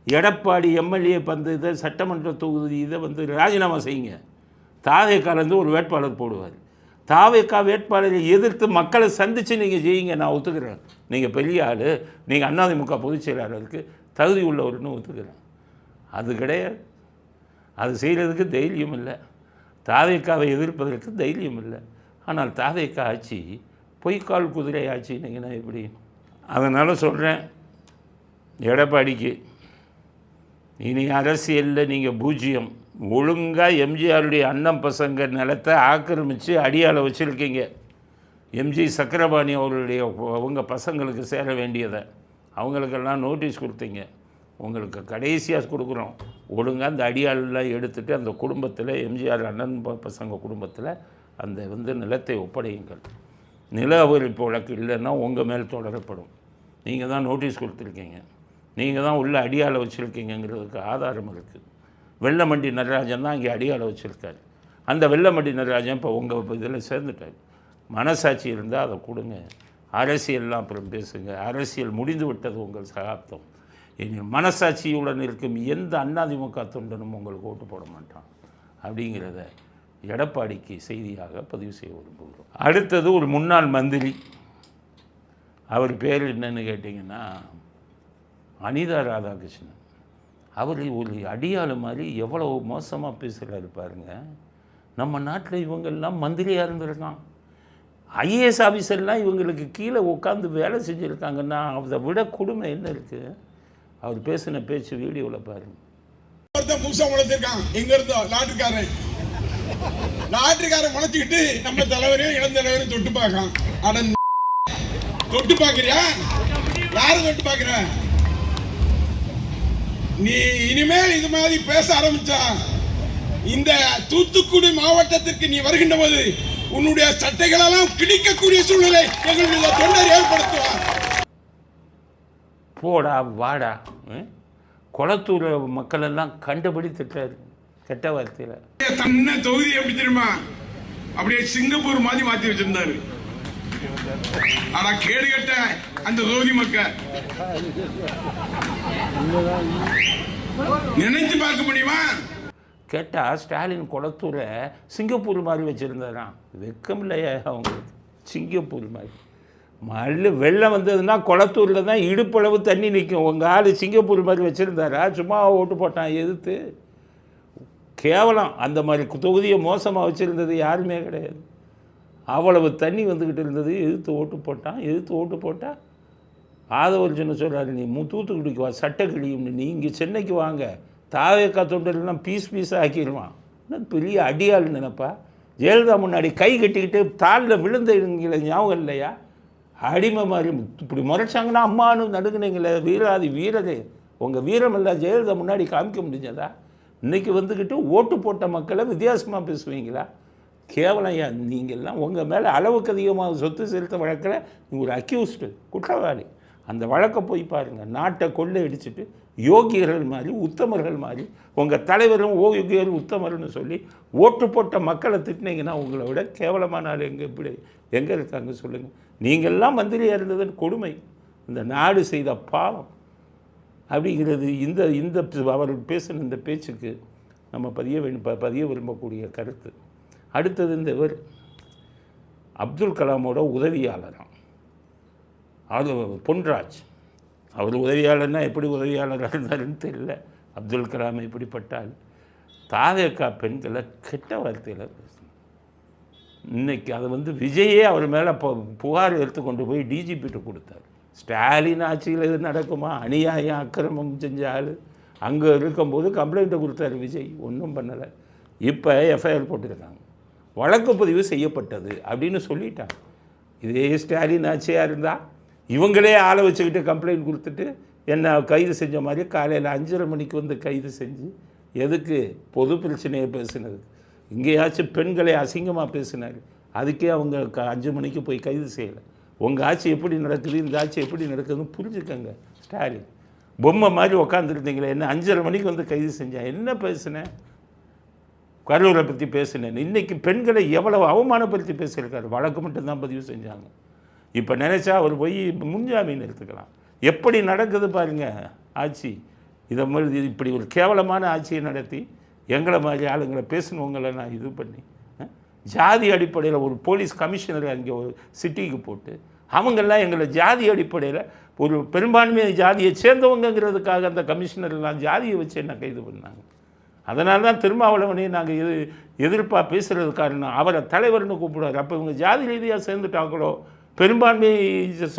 Speaker 1: எடப்பாடி எம்எல்ஏ இதை சட்டமன்ற தொகுதி இதை ராஜினாமா செய்யுங்க. தாவேக்காலேருந்து ஒரு வேட்பாளர் போடுவார். தாவேக்கா வேட்பாளரை எதிர்த்து மக்களை சந்தித்து நீங்கள் செய்யுங்க, நான் ஒத்துக்கிறேன். நீங்கள் பெரிய ஆள், நீங்கள் அதிமுக பொதுச் செயலாளருக்கு தகுதி உள்ளவர்னு ஒத்துக்கிறேன். அது கிடையாது. அது செய்கிறதுக்கு தைரியம் இல்லை. தாவேக்காவை எதிர்ப்பதற்கு தைரியம் இல்லை. ஆனால் தாவேக்கா ஆட்சி பொய்க்கால் குதிரை ஆட்சி இன்னைக்குன்னா எப்படி? அதனால் சொல்கிறேன் எடப்பாடிக்கு, இனி அரசியலில் நீங்கள் பூஜ்ஜியம். ஒழுங்காக எம்ஜிஆருடைய அண்ணன் பசங்க நிலத்தை ஆக்கிரமித்து அடியால் வச்சுருக்கீங்க. எம்ஜி சக்கரபாணி அவருடைய உங்கள் பசங்களுக்கு சேர வேண்டியதை அவங்களுக்கெல்லாம் நோட்டீஸ் கொடுத்தீங்க. உங்களுக்கு கடைசியாக கொடுக்குறோம், ஒழுங்காக அந்த அடியாளெலாம் எடுத்துகிட்டு அந்த குடும்பத்தில் எம்ஜிஆர் அண்ணன் பசங்க குடும்பத்தில் அந்த நிலத்தை ஒப்படையுங்கள். நில அபகரிப்பு வழக்கு இல்லைன்னா உங்கள் மேல் தொடரப்படும். நீங்கள் தான் நோட்டீஸ் கொடுத்துருக்கீங்க, நீங்கள் தான் உள்ள அடியாளை வச்சுருக்கீங்கிறதுக்கு ஆதாரம் இருக்குது. வெள்ளமண்டி நடராஜன் தான் இங்கே அடியாளை வச்சுருக்காரு. அந்த வெள்ளமண்டி நடராஜன் இப்போ உங்கள் இதில் சேர்ந்துட்டார். மனசாட்சி இருந்தால் அதை கொடுங்க. அரசியல்லாம் அப்புறம் பேசுங்க. அரசியல் முடிந்து விட்டது உங்கள் சகாப்தம். இனி மனசாட்சியுடன் இருக்கும் எந்த அதிமுக தொண்டனும் உங்களுக்கு ஓட்டு போட மாட்டான் அப்படிங்கிறத எடப்பாடிக்கு செய்தியாக பதிவு செய்ய விரும்புகிறோம். அடுத்தது ஒரு முன்னாள் மந்திரி, அவர் பேர் என்னன்னு கேட்டிங்கன்னா அனிதா ராதாகிருஷ்ணன். அவர் ஒரு அடியாள் மாதிரி எவ்வளோ மோசமாக பேசுகிறாரு பாருங்க. நம்ம நாட்டில் இவங்கெல்லாம் மந்திரியாக இருந்திருக்கான், ஐஏஎஸ் ஆஃபீஸர்லாம் இவங்களுக்கு கீழே உட்காந்து வேலை செஞ்சுருக்காங்கன்னா அதை விட கொடுமை என்ன இருக்குது? அவர் பேசின பேச்சு வீடியோவில் பாருங்கள்.
Speaker 5: புதுசாக முளைச்சிருக்கான், எங்க இருந்தோ லாட்டரிக்காரன் முளைச்சிக்கிட்டு நம்ம தலைவரையும் இளந்தலைவரையும் தொட்டு பார்க்கான். அட தொட்டு பார்க்கிறியா? யாரும் தொட்டு பார்க்கிற? நீ இனிமேல் இது மாதிரி பேச ஆரம்பிச்சா இந்த தூத்துக்குடி மாவட்டத்திற்கு நீ வருகின்ற போது உன்னுடைய சட்டைகளெல்லாம் கிழிக்கக்கூடிய சூழ்நிலை எங்களுடைய தொண்டர் ஏற்படுத்துவார்.
Speaker 1: போடா வாடா. கொளத்தூர் மக்கள் எல்லாம் கண்டபடி திட்டாரு கெட்ட வார்த்தையில்.
Speaker 5: தன்னை தொகுதி எப்படி தெரியுமா, அப்படியே சிங்கப்பூர் மாதிரி மாத்தி வச்சிருந்தாரு. ஆனா கேடு கட்ட அந்த தொகுதி மக்கள் நினைத்து பார்க்க முடியுமா?
Speaker 1: கேட்டால் ஸ்டாலின் கொளத்தூரை சிங்கப்பூர் மாதிரி வச்சுருந்தாராம். வெக்கம் இல்லையா அவங்களுக்கு? சிங்கப்பூர் மாதிரி மல்லு வெள்ளம் வந்ததுன்னா கொளத்தூரில் தான் இடுப்பளவு தண்ணி நிற்கும். உங்கள் ஆள் சிங்கப்பூர் மாதிரி வச்சுருந்தாரா? சும்மா ஓட்டு போட்டான் எதிர்த்து. கேவலம். அந்த மாதிரி தொகுதியை மோசமாக வச்சுருந்தது யாருமே கிடையாது. அவ்வளவு தண்ணி வந்துக்கிட்டு இருந்தது, எதிர்த்து ஓட்டு போட்டான். எதிர்த்து ஓட்டு போட்டால் ஆதவர்ஜுன சொல்கிறாரு, நீ தூத்துக்குடிக்கு வா, சட்டை கிழியும்னு. நீ இங்கே சென்னைக்கு வாங்க, தாவேக்கா தொண்டர்லாம் பீஸாக ஆக்கிடுவான். என்ன பெரிய அடியாள் நினைப்பா? ஜெயலலிதா முன்னாடி கை கட்டிக்கிட்டு தாளில் விழுந்தீங்களே, ஞாபகம் இல்லையா? அடிமை மாதிரி இப்படி முறைச்சாங்கன்னா அம்மானு நடுங்கினீங்களே, வீராதி வீரரே. உங்கள் வீரமெல்லாம் ஜெயலலிதா முன்னாடி காமிக்க முடிஞ்சதா? இன்றைக்கி வந்துக்கிட்டு ஓட்டு போட்ட மக்களை வித்தியாசமாக பேசுவீங்களா? கேவலம். ஏன் நீங்கள்லாம் உங்கள் மேலே அளவுக்கு அதிகமாக சொத்து செலுத்த வழக்கில் நீங்கள் ஒரு அக்யூஸ்டு, குற்றவாளி. அந்த வழக்கை போய் பாருங்கள். நாட்டை கொள்ளை அடிச்சுட்டு யோகியர்கள் மாதிரி, உத்தமர்கள் மாதிரி, உங்கள் தலைவரும் யோகியர் உத்தமர்னு சொல்லி ஓட்டு போட்ட மக்களை திட்டினீங்கன்னா உங்களை விட கேவலமான ஆள் எங்கே இருக்காங்க சொல்லுங்கள்? நீங்கள்லாம் மந்திரியாக இருந்ததுன்னு கொடுமை. இந்த நாடு செய்த பாவம் அப்படிங்கிறது இந்த அவர் பேசின இந்த பேச்சுக்கு நம்ம பதிய விரும்பக்கூடிய கருத்து. அடுத்தது இந்த இவர் அப்துல் கலாமோட உதவியாளராம், அது பொன்ராஜ். அவர் உதவியாளர்னா எப்படி உதவியாளராக இருந்தாருன்னு தெரியல. அப்துல் கலாம் இப்படிப்பட்டால் தாவேக்கா பெண்களை கெட்ட வார்த்தையில் பேசணும். இன்றைக்கி அதை விஜயே அவர் மேலே புகார் எடுத்து கொண்டு போய் டிஜிபிட்ட கொடுத்தார். ஸ்டாலின் ஆட்சியில் இது நடக்குமா? அநியாயம் அக்கிரமம் செஞ்ச ஆள் அங்கே இருக்கும்போது கம்ப்ளைண்ட்டை கொடுத்தாரு விஜய், ஒன்றும் பண்ணலை. இப்போ எஃப்ஐஆர் போட்டிருக்காங்க, வழக்கு பதிவு செய்யப்பட்டது அப்படின்னு சொல்லிட்டாங்க. இதே ஸ்டாலின் ஆட்சியாக இருந்தால் இவங்களே ஆளை வச்சுக்கிட்டு கம்ப்ளைண்ட் கொடுத்துட்டு என்ன கைது செஞ்ச மாதிரி காலையில் 5:30 மணிக்கு கைது செஞ்சு எதுக்கு? பொது பிரச்சனையை பேசுனது. இங்கேயாச்சும் பெண்களை அசிங்கமாக பேசினார், அதுக்கே அவங்க 5 மணிக்கு போய் கைது செய்யலை. உங்கள் ஆட்சி எப்படி நடக்குது, இந்த ஆட்சி எப்படி நடக்குதுன்னு புரிஞ்சுக்கங்க. ஸ்டாலின் பொம்மை மாதிரி உக்காந்துருந்தீங்களே, என்ன 5:30 மணிக்கு கைது செஞ்சேன், என்ன பேசுனேன்? கரூரை பற்றி பேசினேன். இன்றைக்கி பெண்களை எவ்வளவு அவமானப்படுத்தி பேசியிருக்காரு. வழக்கு மட்டும்தான் பதிவு செஞ்சாங்க. இப்போ நினச்சா அவர் போய் முன்ஜாமீன் எடுத்துக்கலாம். எப்படி நடக்குது பாருங்கள் ஆட்சி. இதை மாதிரி இப்படி ஒரு கேவலமான ஆட்சியை நடத்தி எங்களை மாதிரி ஆளுங்களை பேசினவங்களை நான் இது பண்ணி ஜாதி அடிப்படையில் ஒரு போலீஸ் கமிஷனர் அங்கே ஒரு சிட்டிக்கு போட்டு அவங்கெல்லாம் எங்களை ஜாதி அடிப்படையில் ஒரு பெரும்பான்மை ஜாதியை சேர்ந்தவங்கிறதுக்காக அந்த கமிஷனர்லாம் ஜாதியை வச்சு என்ன கைது பண்ணாங்க. அதனால தான் திருமாவளவனையும் நாங்கள் எதிர்ப்பாக பேசுகிறது காரணம். அவரை தலைவர்னு கூப்பிடுவார். அப்போ இவங்க ஜாதி ரீதியாக சேர்ந்துட்டாங்களோ, பெரும்பான்மை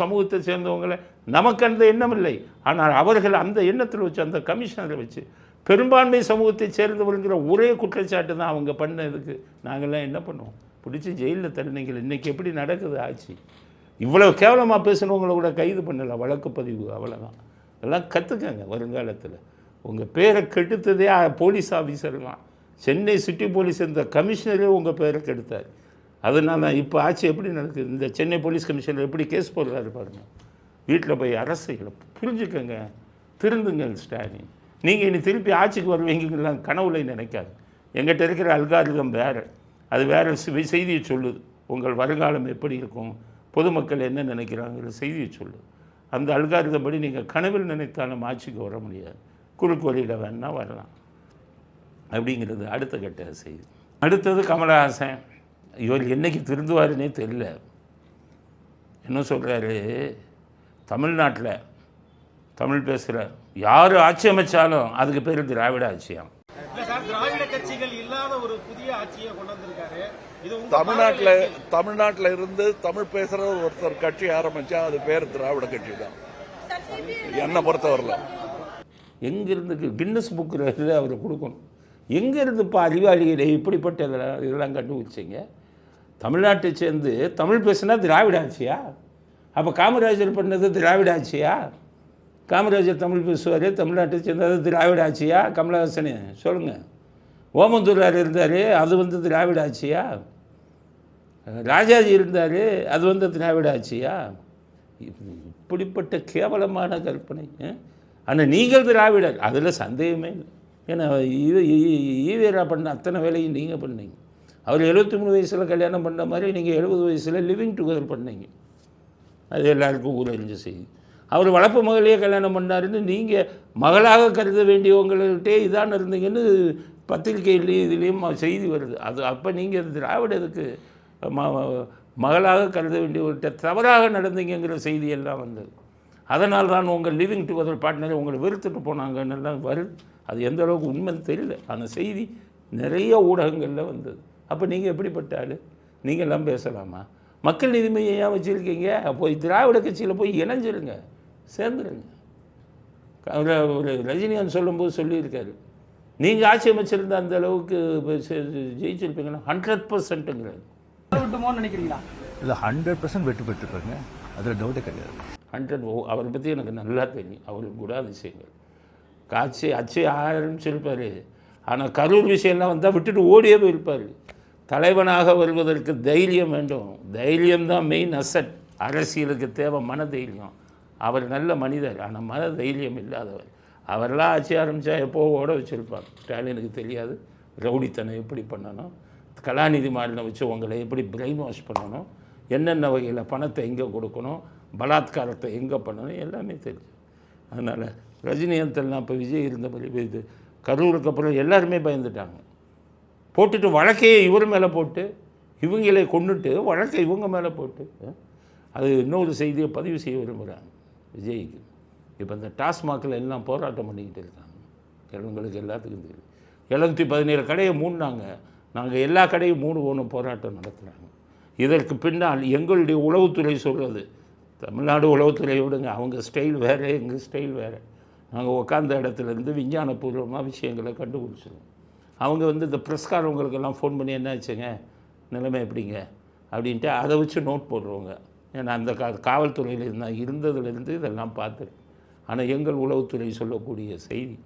Speaker 1: சமூகத்தை சேர்ந்தவங்களை நமக்கு அந்த எண்ணம் இல்லை. ஆனால் அவர்கள் அந்த எண்ணத்தில் வச்சு அந்த கமிஷனரை வச்சு பெரும்பான்மை சமூகத்தை சேர்ந்தவருங்கிற ஒரே குற்றச்சாட்டு தான் அவங்க பண்ண. இதுக்கு நாங்கள்லாம் என்ன பண்ணுவோம்? பிடிச்சி ஜெயிலில் தள்ளினீங்க. இன்றைக்கி எப்படி நடக்குது ஆட்சி? இவ்வளோ கேவலமாக பேசுனவங்களை கூட கைது பண்ணலை, வழக்கு பதிவு, அவ்வளோதான். எல்லாம் கற்றுக்கங்க வருங்காலத்தில். உங்கள் பேரை கெடுத்ததே போலீஸ் ஆஃபீஸர்லாம். சென்னை சிட்டி போலீஸ் இந்த கமிஷனரே உங்கள் பேரை கெடுத்தார். அதனால இப்போ ஆட்சி எப்படி நடக்குது? இந்த சென்னை போலீஸ் கமிஷனர் எப்படி கேஸ் போடுறாரு பாருங்கள். வீட்டில் போய் அரசியலை புரிஞ்சுக்கங்க, திருந்துங்கள் ஸ்டாலின். நீங்கள் இனி திருப்பி ஆட்சிக்கு வருவீங்கலாம் கனவுல நினைக்காது. எங்கிட்ட இருக்கிற அல்காரிதம் வேறு, அது வேறு செய்தியை சொல்லுது. உங்கள் வருங்காலம் எப்படி இருக்கும், பொதுமக்கள் என்ன நினைக்கிறாங்கிற செய்தியை சொல்லுது. அந்த அல்காரிதம் படி நீங்கள் கனவில் நினைத்தாலும் ஆட்சிக்கு வர முடியாது. குறுக்கு வழியில் வேணால் வரலாம் அப்படிங்கிறது அடுத்த கட்ட செய்தி. அடுத்தது கமலஹாசன். இவர் என்னைக்கு திருந்துவாருன்னே தெரியல. என்ன சொல்கிறாரு, தமிழ்நாட்டில் தமிழ் பேசுகிற யார் ஆட்சி அமைச்சாலும் அதுக்கு பேர் திராவிட ஆட்சியாம்.
Speaker 6: திராவிட கட்சிகள் இல்லாத ஒரு புதிய ஆட்சியை கொண்டு வந்திருக்காரு.
Speaker 7: தமிழ்நாட்டில் இருந்து தமிழ் பேசுற ஒருத்தர் கட்சி ஆரம்பிச்சா அது பேர் திராவிட கட்சி தான் என்னை பொறுத்தவரையில்.
Speaker 1: எங்கிருந்து கின்னஸ் புக்கில் அவரை கொடுக்கணும். எங்கேருந்துப்பா அறிவாளிகளை இப்படிப்பட்ட இதெல்லாம் கண்டுபிடிச்சிங்க? தமிழ்நாட்டை சேர்ந்து தமிழ் பேசுனா திராவிட ஆட்சியா? அப்போ காமராஜர் பண்ணது திராவிட ஆட்சியா? காமராஜர் தமிழ் பேசுவார், தமிழ்நாட்டை சேர்ந்தது திராவிட ஆட்சியா? கமலஹாசனே சொல்லுங்கள். ஓமந்தூரார் இருந்தார், அது திராவிட ஆட்சியா? ராஜாஜி இருந்தார், அது திராவிட ஆட்சியா? இப்படிப்பட்ட கேவலமான கற்பனை. ஆனால் நீங்கள் திராவிடர், அதில் சந்தேகமே இல்லை. ஏன்னா ஈவேரா பண்ண அத்தனை வேலையும் நீங்கள் பண்ணீங்க. அவர் 73 வயசில் கல்யாணம் பண்ண மாதிரி நீங்கள் 70 வயசில் லிவிங் டுகெதர் பண்ணீங்க. அது எல்லாருக்கும் ஊரறிஞ்ச செய்தி. அவர் வளர்ப்பு மகளையே கல்யாணம் பண்ணாருன்னு நீங்கள் மகளாக கருத வேண்டியவங்கள்கிட்டே இதான் இருந்தீங்கன்னு பத்திரிகையிலையும் இதுலேயும் செய்தி வருது. அது அப்போ நீங்கள் திராவிடத்துக்கு மகளாக கருத வேண்டியவர்கிட்ட தவறாக நடந்தீங்கிற செய்தியெல்லாம் வந்தது. அதனால் தான் உங்கள் லிவிங் டுகெதர் பார்ட்னரை உங்களை வெறுத்துட்டு போனாங்கன்னெல்லாம் வருது. அது எந்த அளவுக்கு உண்மைன்னு தெரியல. அந்த செய்தி நிறைய ஊடகங்களில் வந்தது. அப்போ நீங்கள் எப்படிப்பட்ட ஆள்? நீங்கள் எல்லாம் பேசலாமா? மக்கள் நீதி மையம் ஏன் வச்சுருக்கீங்க? போய் திராவிட கட்சியில் போய் இணைஞ்சிருங்க, சேர்ந்துருங்க. ஒரு ரஜினிகாந்த் சொல்லும்போது சொல்லியிருக்காரு, நீங்கள் ஆட்சி அமைச்சிருந்த அந்த அளவுக்கு ஜெயிச்சிருப்பீங்கன்னா 100%ங்கிறாரு.
Speaker 6: நினைக்கிறீங்களா?
Speaker 8: இல்லை 100% வெற்றி பெற்றுருப்பாங்க, அதில் டவுட்டே கிடையாது.
Speaker 1: 100. அவரை பற்றி எனக்கு நல்லா தெரியும். அவருக்கு குணாதிசயங்கள் அச்சு ஆரம்பிச்சிருப்பார். ஆனால் கரூர் விஷயம்லாம் வந்தால் விட்டுட்டு ஓடியே போயிருப்பார். தலைவனாக வருவதற்கு தைரியம் வேண்டும். தைரியம்தான் மெயின் அசட். அரசியலுக்கு தேவை மன தைரியம். அவர் நல்ல மனிதர், ஆனால் மன தைரியம் இல்லாதவர். அவரெல்லாம் ஆட்சி ஆரம்பித்தா எப்போ ஓட வச்சுருப்பார். ஸ்டாலினுக்கு தெரியாது ரவுடித்தனம் எப்படி பண்ணணும், கலாநிதி மாறினை வச்சு உங்களை எப்படி பிரெயின் வாஷ் பண்ணணும், என்னென்ன வகையில் பணத்தை எங்கே கொடுக்கணும், பலாத்காரத்தை எங்கே பண்ணணும், எல்லாமே தெரியும். அதனால் ரஜினிகாந்தெல்லாம் இப்போ விஜய் இருந்தபடி இது கரூருக்கு அப்புறம் எல்லாருமே பயந்துட்டாங்க. போட்டுட்டு வழக்கையே இவர் மேலே போட்டு இவங்களை கொண்டுட்டு வழக்கை இவங்க மேலே போட்டு அது இன்னொரு செய்தியை பதிவு செய்ய விரும்புகிறாங்க விஜய்க்கு. இப்போ இந்த டாஸ்மாகில் எல்லாம் போராட்டம் பண்ணிக்கிட்டு இருக்காங்க. எங்களுக்கு எல்லாத்துக்கும் தெரியும். 717 கடையை மூடினாங்க. நாங்கள் எல்லா கடையும் மூடுவோன்னு போராட்டம் நடத்துகிறாங்க. இதற்கு பின்னால் எங்களுடைய உளவுத்துறை சொல்கிறது, தமிழ்நாடு உளவுத்துறை விடுங்க, அவங்க ஸ்டைல் வேறு, எங்கள் ஸ்டைல் வேறு. நாங்கள் உட்காந்த இடத்துலேருந்து விஞ்ஞானபூர்வமாக விஷயங்களை கண்டுபிடிச்சிடுவோம். அவங்க இந்த ப்ரெஸ்காரவங்களுக்கெல்லாம் ஃபோன் பண்ணி என்ன ஆச்சுங்க, நிலைமை எப்படிங்க அப்படின்ட்டு அதை வச்சு நோட் போடுறவங்க. ஏன்னா அந்த காவல்துறையில் இருந்ததுலேருந்து இதெல்லாம் பார்த்துரு. ஆனால் எங்கள் உளவுத்துறை சொல்லக்கூடிய செய்தி,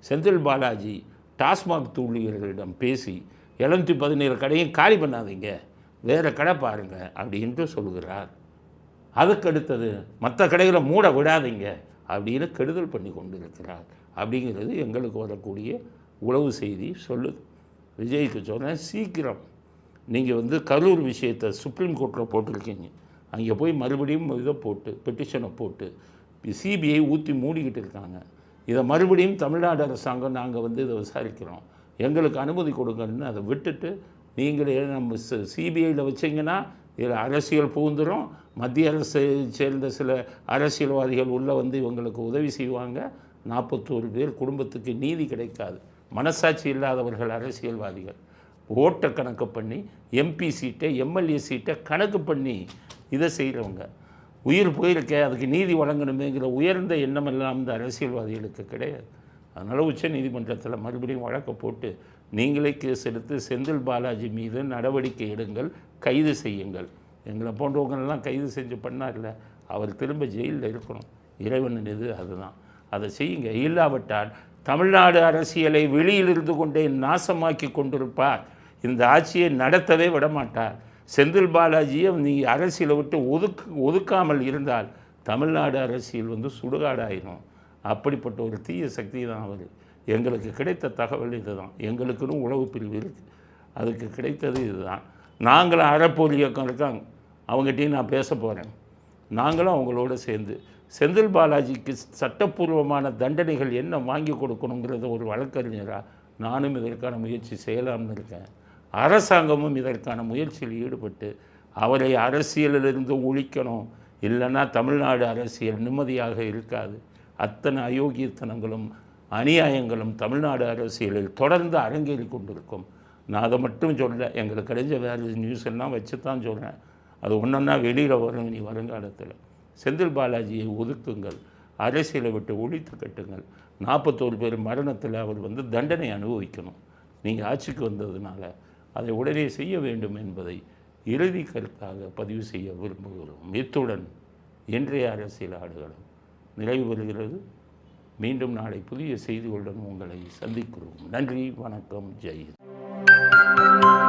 Speaker 1: செந்தில் பாலாஜி டாஸ்மாக் ஊழியர்களிடம் பேசி 717 கடையும் காலி பண்ணாதீங்க, வேறு கடை பாருங்கள் அப்படின்ட்டு சொல்கிறார். அதுக்கடுத்தது மற்ற கடைகளை மூட விடாதீங்க அப்படின்னு கெடுதல் பண்ணி கொண்டு இருக்கிறார் அப்படிங்கிறது எங்களுக்கு வரக்கூடிய உளவு செய்தி சொல்லுது. விஜய்க்கு சொன்னேன், சீக்கிரம் நீங்கள் கரூர் விஷயத்தை சுப்ரீம் கோர்ட்டில் போட்டிருக்கீங்க, அங்கே போய் மறுபடியும் இதை போட்டு பெட்டிஷனை போட்டு சிபிஐ ஊற்றி மூடிக்கிட்டு இருக்காங்க. இதை மறுபடியும் தமிழ்நாடு அரசாங்கம் நாங்கள் இதை விசாரிக்கிறோம், எங்களுக்கு அனுமதி கொடுங்கன்னு அதை விட்டுட்டு நீங்களே நம்ம சிபிஐயில் வச்சிங்கன்னா இதில் அரசியல் புகுந்துடும். மத்திய அரசை சேர்ந்த சில அரசியல்வாதிகள் உள்ளே இவங்களுக்கு உதவி செய்வாங்க. 41 பேர் குடும்பத்துக்கு நீதி கிடைக்காது. மனசாட்சி இல்லாதவர்கள் அரசியல்வாதிகள் ஓட்டை கணக்கு பண்ணி எம்பி சீட்டை எம்எல்ஏ சீட்டை கணக்கு பண்ணி இதை செய்கிறவங்க. உயிர் போயிருக்கே, அதுக்கு நீதி வழங்கணுமேங்கிற உயர்ந்த எண்ணமெல்லாம் இந்த அரசியல்வாதிகளுக்கு கிடையாது. அதனால் உச்ச நீதிமன்றத்தில் மறுபடியும் வழக்கை போட்டு நீங்களே கேஸ் எடுத்து செந்தில் பாலாஜி மீது நடவடிக்கை எடுங்கள், கைது செய்யுங்கள். எங்களை போன்றவங்களெல்லாம் கைது செஞ்சு பண்ணார்ல, அவர் திரும்ப ஜெயிலில் இருக்கணும். இறைவன் இது அதுதான், அதை செய்யுங்க. இல்லாவிட்டால் தமிழ்நாடு அரசியலை வெளியில் இருந்து கொண்டே நாசமாக்கி கொண்டிருப்பார். இந்த ஆட்சியை நடத்தவே விடமாட்டார். செந்தில் பாலாஜியை நீ அரசியலை விட்டு ஒதுக்காமல் இருந்தால் தமிழ்நாடு அரசியல் வந்து சுடுகாடாயிரும். அப்படிப்பட்ட ஒரு தீய சக்தி தான் அவர். எங்களுக்கு கிடைத்த தகவல் இதுதான். எங்களுக்குன்னு உளவு பிரிவு இருக்குது, அதுக்கு கிடைத்தது இதுதான். நாங்களும் அறப்போர் இயக்கம் இருக்காங்க, அவங்ககிட்டையும் நான் பேச போகிறேன். நாங்களும் அவங்களோட சேர்ந்து செந்தில் பாலாஜிக்கு சட்டப்பூர்வமான தண்டனைகள் என்ன வாங்கி கொடுக்கணுங்கிறத ஒரு வழக்கறிஞராக நானும் இதற்கான முயற்சி செய்யலாம்னு இருக்கேன். அரசாங்கமும் இதற்கான முயற்சியில் ஈடுபட்டு அவரை அரசியலிலிருந்து ஒழிக்கணும். இல்லைன்னா தமிழ்நாடு அரசியல் நிம்மதியாக இருக்காது. அத்தனை அயோக்கியத்தனங்களும் அநியாயங்களும் தமிழ்நாடு அரசியலில் தொடர்ந்து அரங்கேறி கொண்டிருக்கும். நான் அதை மட்டும் சொல்ல, எங்களுக்கு கிடைச்ச வேறு நியூஸ் எல்லாம் வச்சு தான் சொல்கிறேன். அது ஒன்றா வெளியில் வரும் இனி வருங்காலத்தில். செந்தில் பாலாஜியை ஒதுக்குங்கள், அரசியலை விட்டு ஒழித்து கட்டுங்கள். 41 பேர் மரணத்தில் அவர் வந்து தண்டனை அனுபவிக்கணும். நீங்கள் ஆட்சிக்கு வந்ததுனால அதை உடனே செய்ய வேண்டும் என்பதை இறுதி கருத்தாக பதிவு செய்ய விரும்புகிறோம். இத்துடன் இன்றைய அரசியல் ஆடுகளம் நிறைவு பெறுகிறது. மீண்டும் நாளை புதிய செய்திகளுடன் உங்களை சந்திக்கிறோம். நன்றி, வணக்கம், ஜெய் ஹிந்த்.